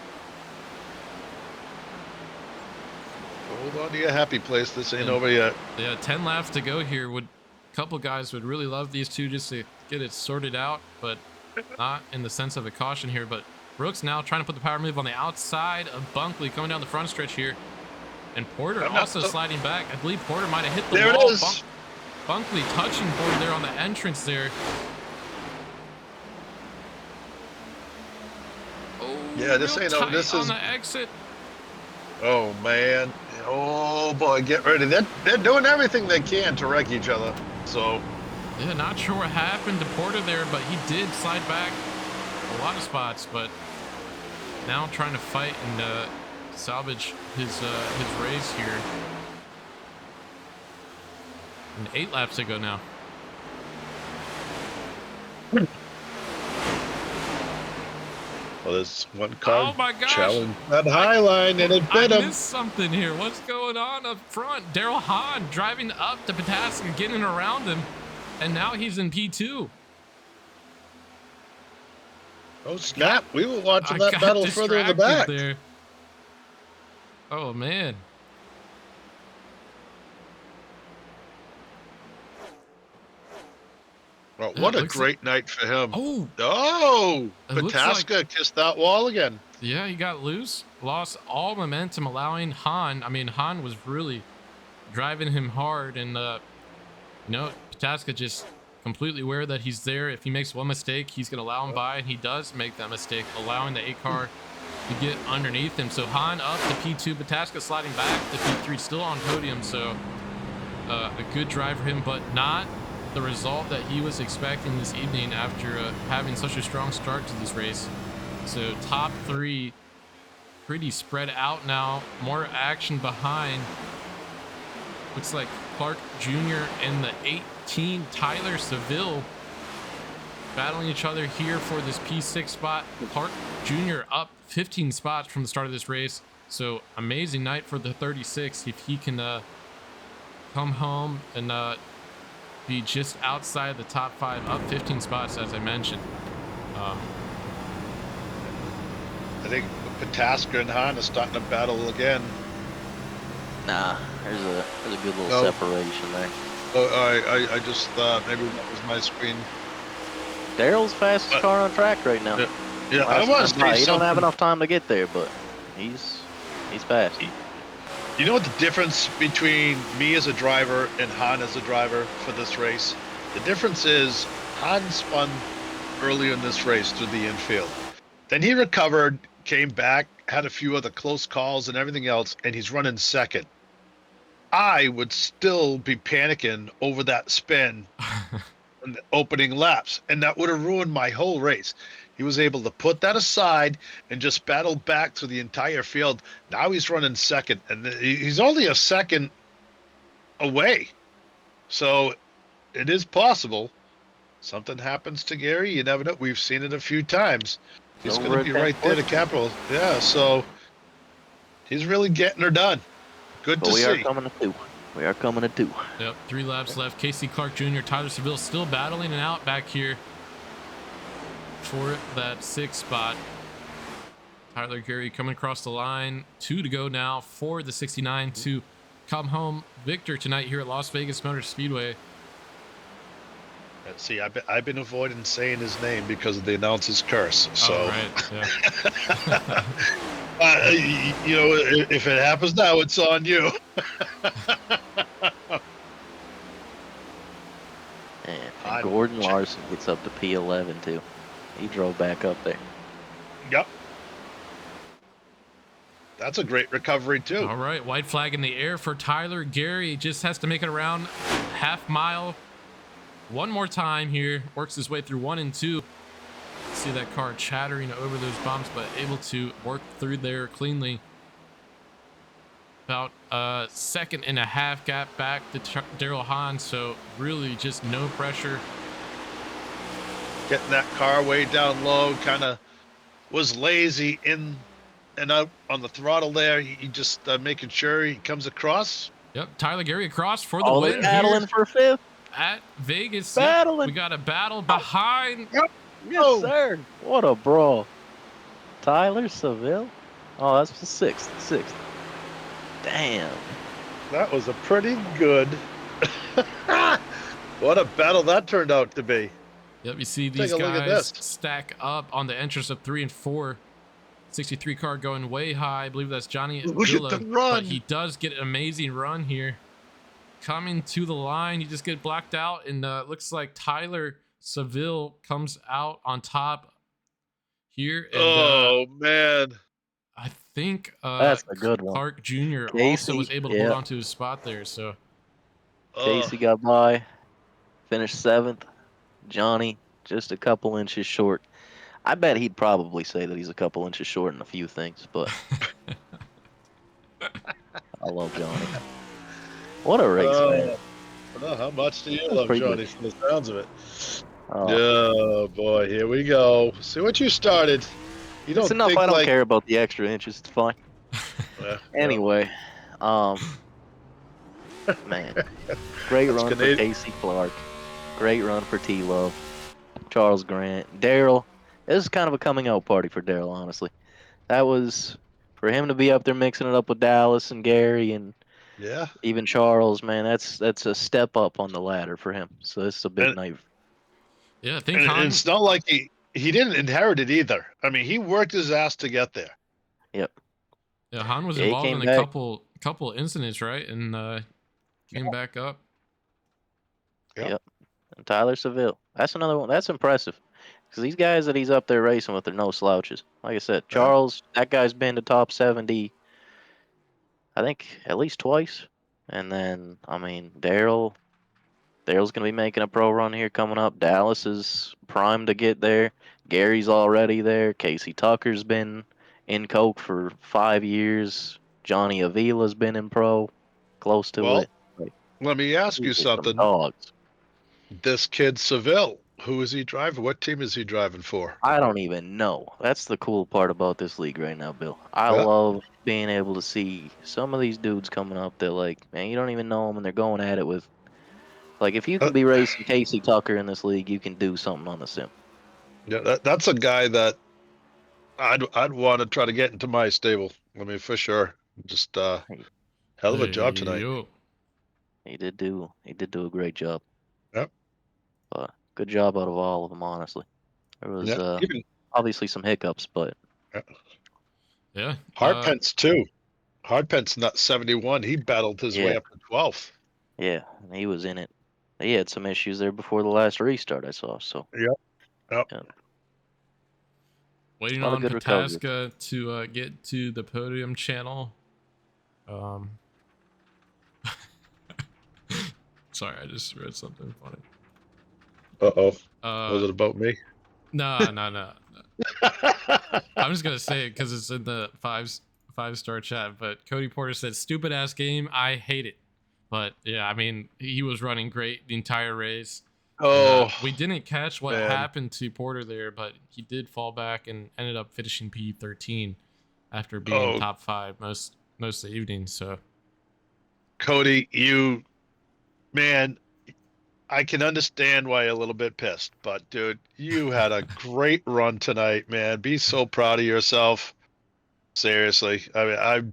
Hold on to your happy place. This ain't over yet. Yeah, 10 laps to go here. A couple guys would really love these two just to get it sorted out, but not in the sense of a caution here. But Brooks now trying to put the power move on the outside of Bunkley, coming down the front stretch here. And Porter also sliding back. I believe Porter might have hit the there wall. It is. Bunkley touching Porter there on the entrance there. Oh, yeah, this real ain't tight this on is. the exit. Oh man. Oh boy, get ready. They're doing everything they can to wreck each other. So. Yeah, not sure what happened to Porter there, but he did slide back a lot of spots. But now trying to fight and salvage his race here. And 8 laps to go now. Well, there's one car Oh my gosh. challenge that high line, and it bit I him. missed something here. What's going on up front? Daryl Hahn driving up to Pataska, getting around him, and now he's in P2. Oh snap! We were watching I that got battle further in the back. distracted there. Oh man. Well, what a looks great night for him. Oh, Oh, It looks Pataska kissed that wall again. yeah, he got loose, lost all momentum, allowing Hahn. I mean, Hahn was really driving him hard, and Pataska just completely aware that he's there. If he makes one mistake, he's gonna allow him by, and he does make that mistake, allowing the 8-car to get underneath him. So Hahn up to P2, Pataska sliding back to P3, still on podium. So a good drive for him, but not the result that he was expecting this evening after having such a strong start to this race. So top 3 pretty spread out now, more action behind. Looks like Clark Jr. and the 18 Tyler Seville battling each other here for this P6 spot. Clark Jr. up 15 spots from the start of this race. So amazing night for the 36 if he can come home and be just outside the top 5, up 15 spots as I mentioned. I think Pataska and Han are starting to battle again. Nah, there's a good little Nope. separation there. Oh, I just thought maybe that was my screen. Daryl's fastest car on track right now. Yeah, I Last want to time by. say He don't have something. enough time to get there, but he's fast. You know what the difference between me as a driver and Han as a driver for this race? The difference is Han spun early in this race through the infield. Then he recovered, came back, had a few other close calls and everything else, and he's running second. I would still be panicking over that spin in the opening laps, and that would have ruined my whole race. He was able to put that aside and just battle back through the entire field. Now he's running second, and he's only a second away. So it is possible something happens to Gary. You never know. We've seen it a few times. He's going to be right there to capital. Yeah, so he's really getting her done. Good to see. We are coming to 2. We are coming to 2. Yep, 3 laps left. Casey Clark Jr., Tyler Seville still battling and out back here for that 6th spot. Tyler Gary coming across the line. 2 to go now for the 69 to come home victor tonight here at Las Vegas Motor Speedway. See, I've been avoiding saying his name because of the announcer's curse. So, right, yeah. You know, if it happens now, it's on you. And Gordon Larson gets up to P11 too. He drove back up there. Yep. That's a great recovery too. All right, white flag in the air for Tyler Gary. Just has to make it around half mile one more time here. Works his way through 1 and 2. See that car chattering over those bumps, but able to work through there cleanly. About a 1.5 second gap back to Daryl Hahn, so really just no pressure. Getting that car way down low, kind of was lazy in and out on the throttle there. He just making sure he comes across. Yep, Tyler Gary across for the win. Battling for 5th at Vegas. Battling. Yep, we got a battle behind. Yep. Yes, sir. What a brawl. Tyler Seville. Oh, that's the 6th. Damn. That was a pretty good. What a battle that turned out to be. Yep, you see these guys stack up on the entrance of 3 and 4. 63 car going way high. I believe that's Johnny Villa, but he does get an amazing run here. Coming to the line, you just get blacked out, and looks like Tyler Seville comes out on top here. And, man. I think that's a good one. Clark Jr. Casey, also was able to hold on to his spot there. So Casey got by, finished 7th. Johnny just a couple inches short. I bet he'd probably say that he's a couple inches short in a few things, but I love Johnny. What a race, man. Well, how much do you love Johnny from the sounds of it? Oh, boy, here we go. See what you started. You don't it's enough. I don't care about the extra inches. It's fine. Anyway, man, great run for Casey Clark. Great run for T-Love, Charles Grant, Daryl. This is kind of a coming out party for Daryl, honestly. That was for him to be up there mixing it up with Dallas and Gary and even Charles. Man, that's a step up on the ladder for him. So this is a big night. Yeah, I think it's not like he didn't inherit it either. I mean, he worked his ass to get there. Yep. Yeah, Han was involved in a couple incidents, right? And came back up. Yep. And Tyler Seville. That's another one. That's impressive. Because these guys that he's up there racing with are no slouches. Like I said, Charles, that guy's been to top 70, I think, at least twice. And then, I mean, Daryl's going to be making a pro run here coming up. Dallas is primed to get there. Gary's already there. Casey Tucker's been in Coke for 5 years. Johnny Avila's been in pro, close to it. Let me ask you something. Dogs. This kid Seville, who is he driving? What team is he driving for? I don't even know. That's the cool part about this league right now, Bill. I love being able to see some of these dudes coming up that, like, man, you don't even know them, and they're going at it with, like, if you can be racing Casey Tucker in this league, you can do something on the sim. Yeah, that's a guy that I'd want to try to get into my stable. I mean, for sure. Just He, hell of a Hey, job tonight. yo. he did do a great job. Yep. But good job out of all of them, honestly. There was Yeah. Even obviously some hiccups, but yeah. Yeah. Hardpence too. Hardpence not 71. He battled his way yeah, up to 12th. yeah, he was in it. He had some issues there before the last restart I saw, so Yep. Yep. yeah, Waiting a lot of on good recovery. Pataska to get to the podium channel. Um, sorry, I just read something funny. Uh-oh. Was Uh, it about me? no, no, no. I'm just gonna say it because it's in the five-star chat. But Cody Porter said, "Stupid ass game. I hate it." But yeah, I mean, he was running great the entire race. And Oh, we didn't catch what man. happened to Porter there, but he did fall back and ended up finishing P13 after being Oh, top 5 most of the evening. So Cody, man, I can understand why you're a little bit pissed, but dude, you had a great run tonight, man. Be so proud of yourself. Seriously. I mean,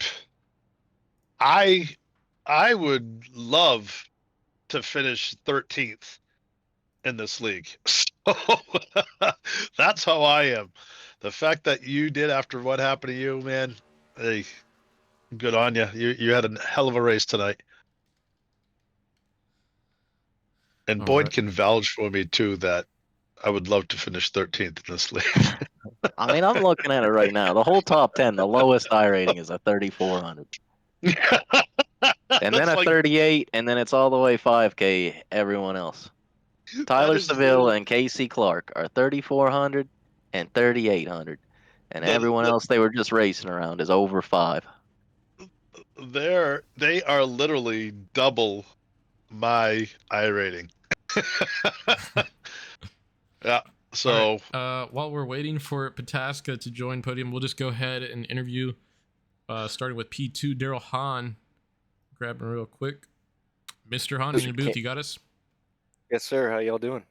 I I would love to finish 13th in this league. So that's how I am. The fact that you did after what happened to you, man, hey, good on you. You had a hell of a race tonight. And all Boyd right. can vouch for me too that I would love to finish 13th in this league. I mean, I'm looking at it right now. The whole top 10, the lowest I rating is a 3,400. And then That's a like 38, and then it's all the way 5K, everyone else. that Tyler is Seville and Casey Clark are 3,400 and 3,800. And everyone the else they were just racing around is over 5. they are literally double my I rating. Yeah. All right. So While we're waiting for Pataska to join podium, we'll just go ahead and interview, starting with P2, Daryl Hahn. Grab him real quick. Mr. Hahn in your booth, you got us? Yes, sir. How y'all doing?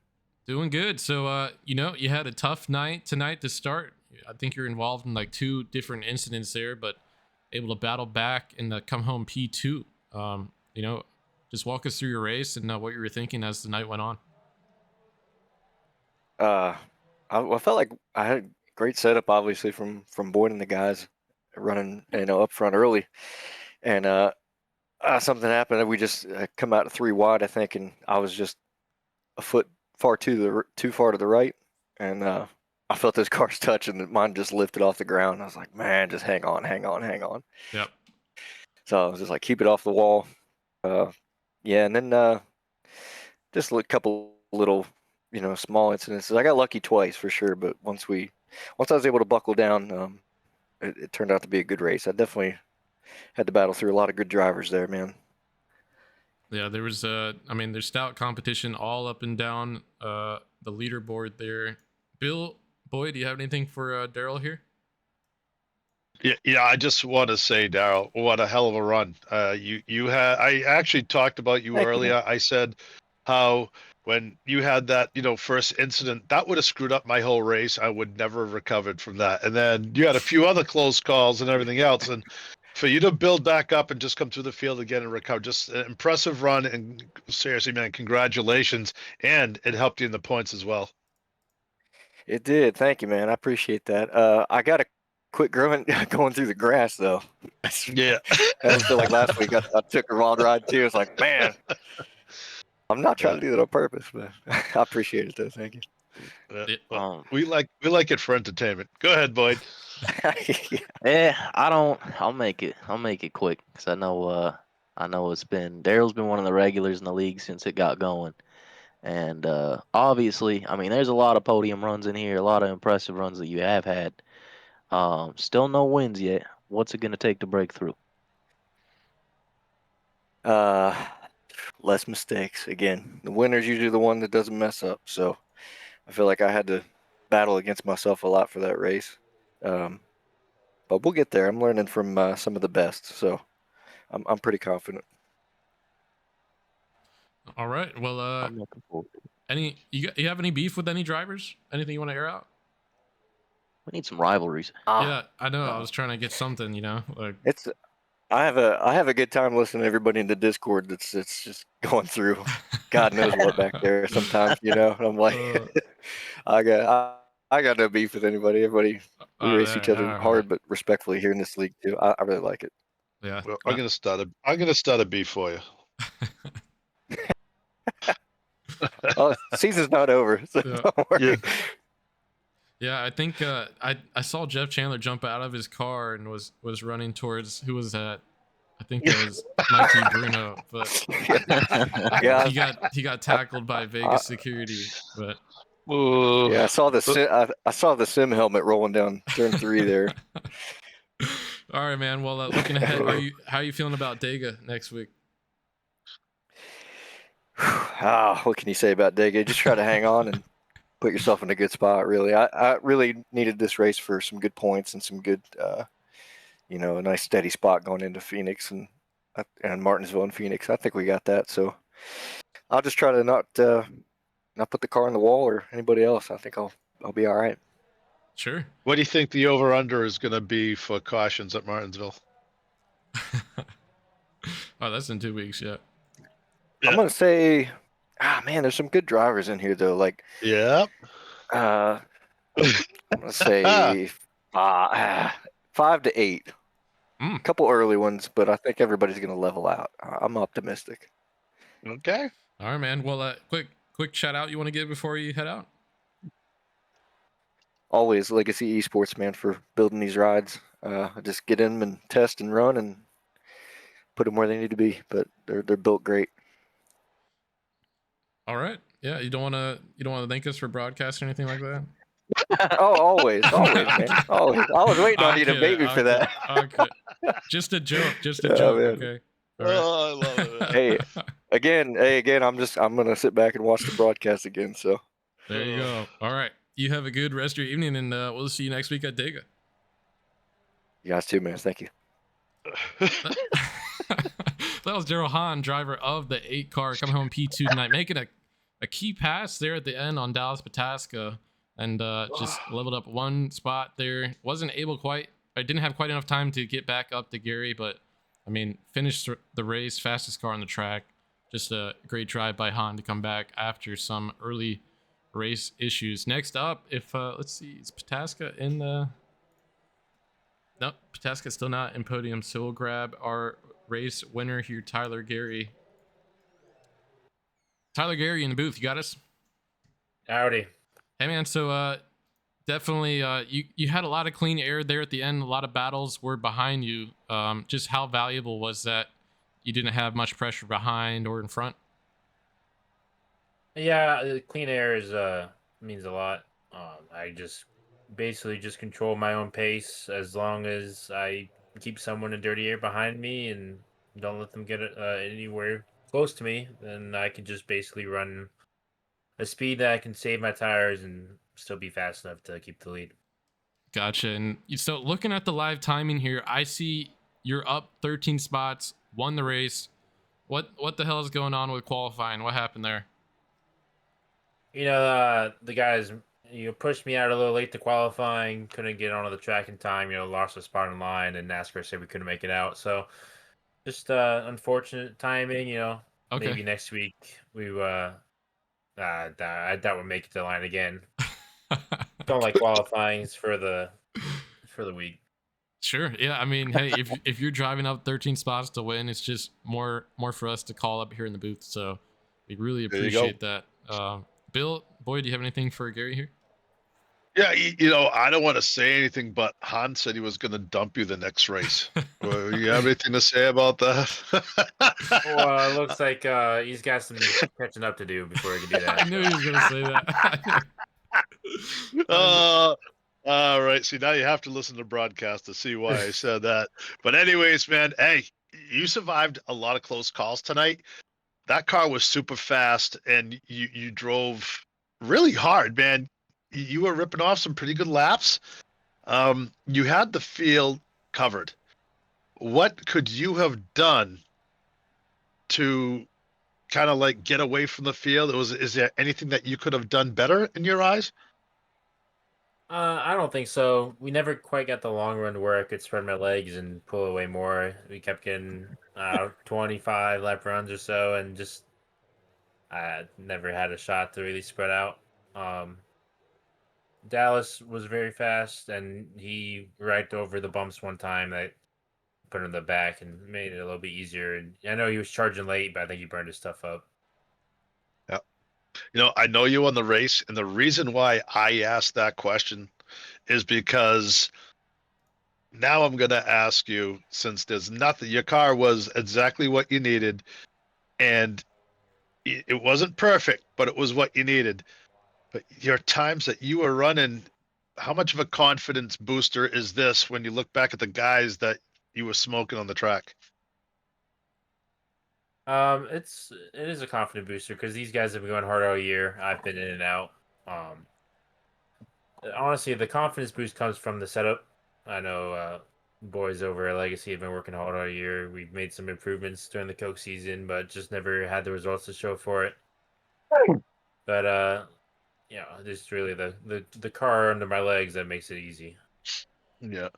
Doing good. So, you had a tough night tonight to start. I think you're involved in like 2 different incidents there, but able to battle back and come home P2. Just walk us through your race and what you were thinking as the night went on. Uh, I felt like I had a great setup, obviously from Boyd and the guys running, up front early, and something happened that we just come out 3 wide, I think, and I was just a foot too far to the right, and I felt those cars touch, and mine just lifted off the ground. I was like, man, just hang on, hang on, hang on. Yep. So I was just like, keep it off the wall. Yeah, and then just a couple little, small incidences. I got lucky twice for sure, but once I was able to buckle down, it turned out to be a good race. I definitely had to battle through a lot of good drivers there, man. Yeah, there was there's stout competition all up and down the leaderboard there. Bill, Boyd, do you have anything for Daryl here? yeah, I just want to say, Daryl, what a hell of a run. You had. I actually talked about you Thank you, man. earlier. I said how when you had that, first incident, that would have screwed up my whole race. I would never have recovered from that. And then you had a few other close calls and everything else. And for you to build back up and just come through the field again and recover, just an impressive run. And seriously, man, congratulations. And it helped you in the points as well. It did. Thank you, man. I appreciate that. I got to quit growing going through the grass though. Yeah. I feel like last week I took a wild ride too. It's like, man, I'm not trying to do that on purpose, but I appreciate it though. Thank you. Well, we like it for entertainment. Go ahead, Boyd. Yeah, I'll make it quick because I know Daryl's been one of the regulars in the league since it got going. And obviously, I mean, there's a lot of podium runs in here, a lot of impressive runs that you have had. Still no wins yet. What's it gonna take to break through? Uh, less mistakes. Again, the winner's usually the one that doesn't mess up. So I feel like I had to battle against myself a lot for that race. But we'll get there. I'm learning from some of the best, so I'm pretty confident. All right. Well, I'm looking forward to it. you have any beef with any drivers? Anything you want to air out? We need some rivalries. Yeah, I know. I was trying to get something, like It's I have a good time listening to everybody in the Discord that's just going through God knows what back there sometimes, I'm like uh, I got no beef with anybody. Everybody we race each other all right. hard but respectfully here in this league too. I really like it. Yeah. Well, I'm gonna start a beef for you. Oh, season's not over, so Yeah. don't worry. Yeah, I think I saw Jeff Chandler jump out of his car and was running towards who was that? I think that was Mikey Bruno, but Yeah, he got tackled by Vegas security. But yeah, I saw the sim helmet rolling down turn 3 there. all right, man. Well, looking ahead, how are you feeling about Dega next week? What can you say about Dega? Just try to hang on and put yourself in a good spot. Really, I really needed this race for some good points and some good, a nice steady spot going into Phoenix and Martinsville and Phoenix. I think we got that. So I'll just try to not put the car in the wall or anybody else. I think I'll be all right. Sure. What do you think the over/under is going to be for cautions at Martinsville? Oh, that's in 2 weeks. Yeah. I'm gonna say, man, there's some good drivers in here though. Like, Yep. I'm gonna say 5 to 8. A couple early ones, but I think everybody's gonna level out. I'm optimistic. Okay. All right, man. Well, quick shout out you want to give before you head out? Always Legacy Esports, man, for building these rides. Just get in them and test and run and put them where they need to be. But they're built great. All right. Yeah, you don't want to thank us for broadcast or anything like that? Oh, always, man, always. I was waiting on you to bait me for that. Okay. Just a joke. Just a Oh, joke. man. Okay. All right. Oh, I love it. Man. Hey, again, I'm gonna sit back and watch the broadcast again. So There you go. All right. You have a good rest of your evening, and we'll see you next week at Dega. you guys too, man. Thank you. That was Daryl Hahn, driver of the 8 car, coming home P2 tonight, making a key pass there at the end on Dallas Pataska, and just leveled up one spot there. Wasn't able quite, I didn't have quite enough time to get back up to Gary, but I mean, finished the race, fastest car on the track. Just a great drive by Hahn to come back after some early race issues. Next up, if let's see, is Pataska in the... Nope, Pataska's still not in podium, so we'll grab our race winner here, Tyler Gary. Tyler Gary in the booth, you got us? Howdy. Hey man, so definitely you had a lot of clean air there at the end. A lot of battles were behind you. Just how valuable was that you didn't have much pressure behind or in front? Yeah, clean air is means a lot. I just basically just control my own pace as long as I keep someone in dirty air behind me and don't let them get anywhere close to me. Then I can just basically run a speed that I can save my tires and still be fast enough to keep the lead. Gotcha. And so looking at the live timing here, I see you're up 13 spots, won the race. What the hell is going on with qualifying? What happened there? The guys pushed me out a little late to qualifying, couldn't get onto the track in time, lost a spot in line, and NASCAR said we couldn't make it out. So just unfortunate timing, Okay. Maybe next week we I doubt we'll make it to the line again. Don't like qualifying for the week. Sure. Yeah. I mean, hey, if you're driving up 13 spots to win, it's just more for us to call up here in the booth. So we really appreciate that. Bill, Boyd, do you have anything for Gary here? Yeah, I don't want to say anything, but Han said he was going to dump you the next race. Well, you have anything to say about that? Well, it looks like he's got some catching up to do before he can do that. I knew he was going to say that. All right. See, now you have to listen to the broadcast to see why I said that. But anyways, man, hey, you survived a lot of close calls tonight. That car was super fast, and you drove really hard, man. You were ripping off some pretty good laps. You had the field covered. What could you have done to kind of like get away from the field? Is there anything that you could have done better in your eyes? I don't think so. We never quite got the long run where I could spread my legs and pull away more. We kept getting 25 lap runs or so, and just I never had a shot to really spread out. Um, Dallas was very fast, and he right over the bumps one time that put him in the back and made it a little bit easier. And I know he was charging late, but I think he burned his stuff up. Yeah. I know you won the race, and the reason why I asked that question is because now I'm going to ask you, since there's nothing, your car was exactly what you needed, and it wasn't perfect, but it was what you needed. But your times that you were running, how much of a confidence booster is this when you look back at the guys that you were smoking on the track? It is a confident booster because these guys have been going hard all year. I've been in and out. Um, Honestly, the confidence boost comes from the setup. I know boys over at Legacy have been working hard all year. We've made some improvements during the Coke season, but just never had the results to show for it. But just really the car under my legs that makes it easy. Yeah.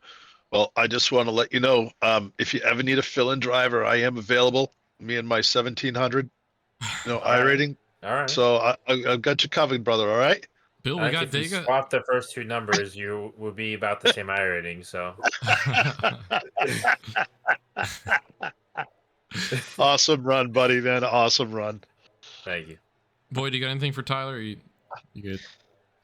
Well, I just want to let you know, if you ever need a fill-in driver, I am available. Me and my 1700, All right, I-rating. all right. So I've got you covered, brother. All right. Bill, I we think got if you Dega. swap the first two numbers, you will be about the same I rating. So Awesome run, buddy, man. Awesome run. thank you. Boy, do you got anything for Tyler? Or you good?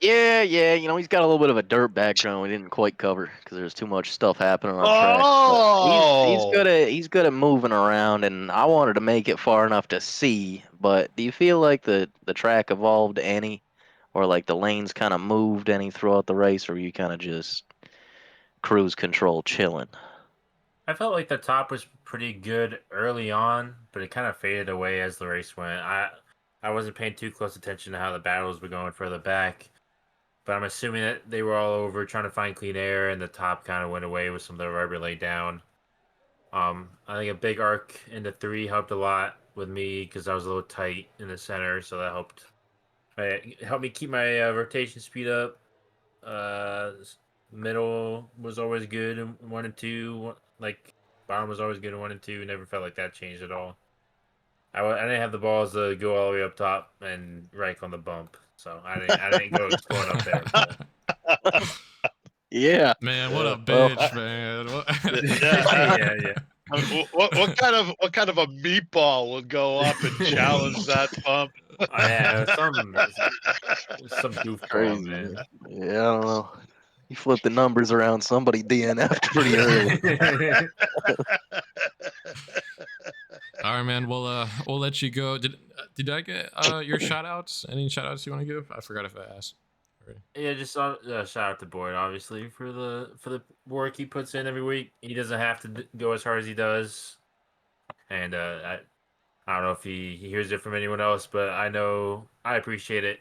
Yeah, he's got a little bit of a dirt background we didn't quite cover because there's too much stuff happening on track. But Oh, he's good at moving around, and I wanted to make it far enough to see. But do you feel like the track evolved any, or like the lanes kind of moved any throughout the race, or you kind of just cruise control chilling? I felt like the top was pretty good early on, but it kind of faded away as the race went. I wasn't paying too close attention to how the battles were going further back, but I'm assuming that they were all over trying to find clean air, and the top kind of went away with some of the rubber laid down. I think a big arc into three helped a lot with me because I was a little tight in the center, so that helped. It helped me keep my rotation speed up. Middle was always good in one and two. Like bottom was always good in one and two. Never felt like that changed at all. I didn't have the balls to go all the way up top and right on the bump, so I didn't go going up there. But Yeah. Man, what a Well, bitch, man. yeah. what kind of a meatball would go up and challenge that bump? Yeah, some goofball, crazy, man. man. Yeah, I don't know. He flipped the numbers around. Somebody DNF'd pretty early. All right, man. We'll let you go. Did I get your shout outs? Any shout outs you want to give? I forgot if I asked already. Yeah, just shout out to Boyd, obviously, for the work he puts in every week. He doesn't have to go as hard as he does, and I don't know if he hears it from anyone else, but I know I appreciate it.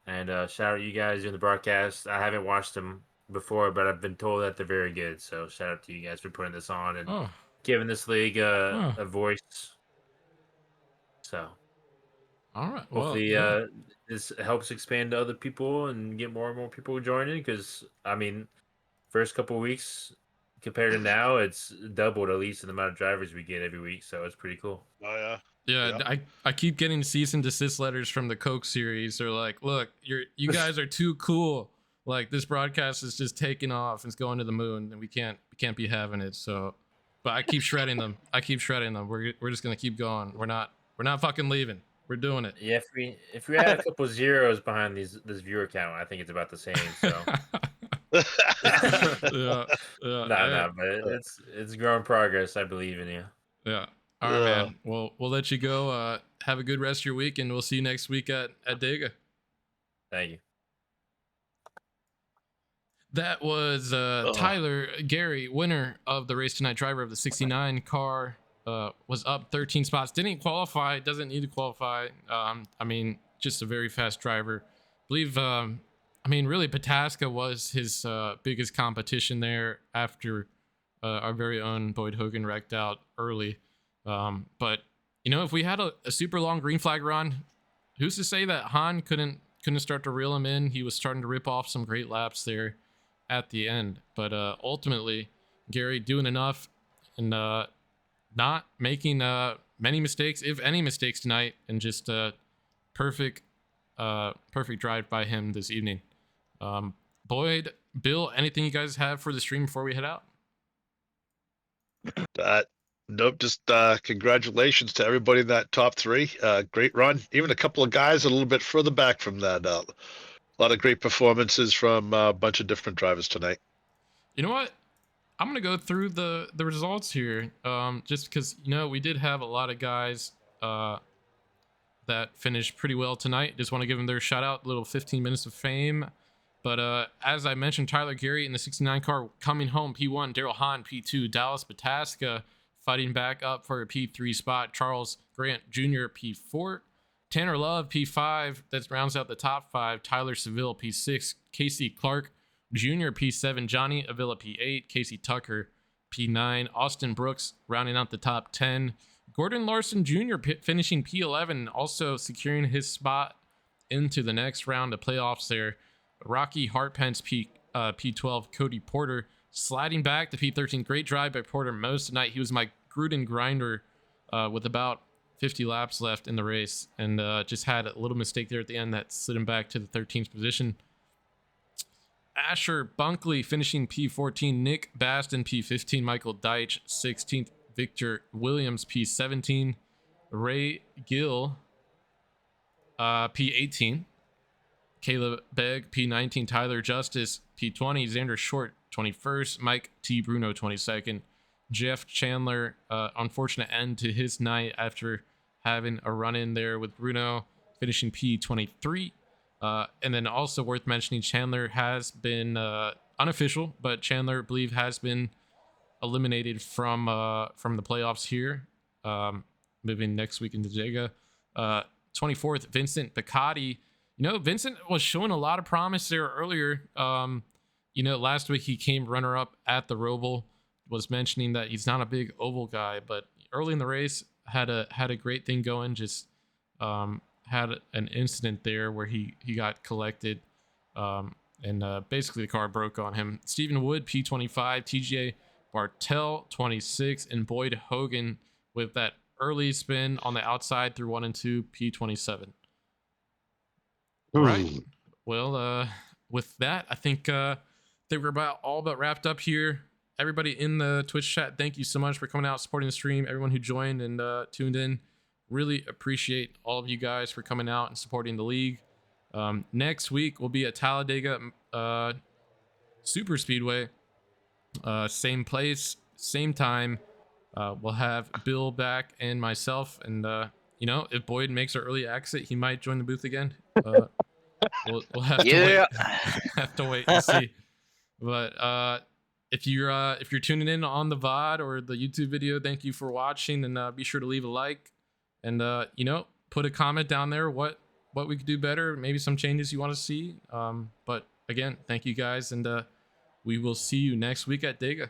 And shout out you guys doing the broadcast. I haven't watched them before, but I've been told that they're very good. So shout out to you guys for putting this on and Oh, giving this league oh. a voice. So All right. Well, hopefully yeah. this helps expand to other people and get more and more people joining. Because I mean, first couple of weeks compared to now, it's doubled at least in the amount of drivers we get every week. So it's pretty cool. Oh yeah. Yeah, Yeah. I keep getting cease and desist letters from the Coke series. They're like, "Look, you guys are too cool. Like this broadcast is just taking off. It's going to the moon, and we can't be having it." So, but I keep shredding them. We're just gonna keep going. We're not fucking leaving. We're doing it. Yeah, if we add a couple zeros behind this viewer count, I think it's about the same. So. Yeah, yeah, No, but it's growing progress. I believe in you. yeah. All right, man. Well, we'll let you go. Have a good rest of your week, and we'll see you next week at Dega. Thank you. That was Tyler Gary, winner of the Race Tonight, driver of the 69 car. Was up 13 spots. Didn't qualify. Doesn't need to qualify. I mean, just a very fast driver. Believe. Really, Pataska was his biggest competition there after our very own Boyd Hogan wrecked out early. But if we had a super long green flag run, who's to say that Han couldn't couldn't start to reel him in. He was starting to rip off some great laps there at the end. But ultimately, Gary doing enough and not making many mistakes, if any mistakes tonight, and just perfect drive by him this evening. Boyd, Bill, anything you guys have for the stream before we head out? Nope, just congratulations to everybody in that top three. Great run. Even a couple of guys a little bit further back from that. A lot of great performances from a bunch of different drivers tonight. You know what? I'm going to go through the results here, just because, we did have a lot of guys that finished pretty well tonight. Just want to give them their shout out, little 15 minutes of fame. But as I mentioned, Tyler Gary in the 69 car coming home, P1, Daryl Hahn, P2, Dallas Bataska fighting back up for a P3 spot, Charles Grant Jr., P4, Tanner Love, P5, that rounds out the top 5, Tyler Seville, P6, Casey Clark Jr., P7, Johnny Avila, P8, Casey Tucker, P9, Austin Brooks rounding out the top 10, Gordon Larson Jr. Finishing P11, also securing his spot into the next round of playoffs there. Rocky Hartpence, P12, Cody Porter sliding back to P13. Great drive by Porter most tonight. He was my Gruden grinder with about 50 laps left in the race, and just had a little mistake there at the end that slid him back to the 13th position. Asher Bunkley finishing P14. Nick Baston, P15. Michael Deitch, 16th. Victor Williams, P17. Ray Gill, P18. Caleb Begg, P19. Tyler Justice, P20. Xander Short, 21st. Mike T. Bruno, 22nd. Jeff Chandler, unfortunate end to his night after having a run-in there with Bruno, finishing P23. And then also worth mentioning, Chandler has been unofficial, but Chandler, I believe, has been eliminated from the playoffs here, moving next week into Jega. 24th, Vincent Picotti. Vincent was showing a lot of promise there earlier. Last week he came runner-up at the Roval. Was mentioning that he's not a big oval guy, but early in the race had a great thing going. Just had an incident there where he got collected, and basically the car broke on him. Stephen Wood, P25, TJ Bartel, 26, and Boyd Hogan with that early spin on the outside through 1 and 2, P27. All right. Well, with that, I think we're all about wrapped up here. Everybody in the Twitch chat, thank you so much for coming out, supporting the stream. Everyone who joined and tuned in, really appreciate all of you guys for coming out and supporting the league. Next week will be at Talladega Super Speedway. Same place, same time. We'll have Bill back and myself, and if Boyd makes an early exit, he might join the booth again. We'll have to wait. Have to wait and see. But if you're tuning in on the VOD or the YouTube video, thank you for watching, and be sure to leave a like, and put a comment down there what we could do better, maybe some changes you want to see. But again, thank you guys, and we will see you next week at Dega.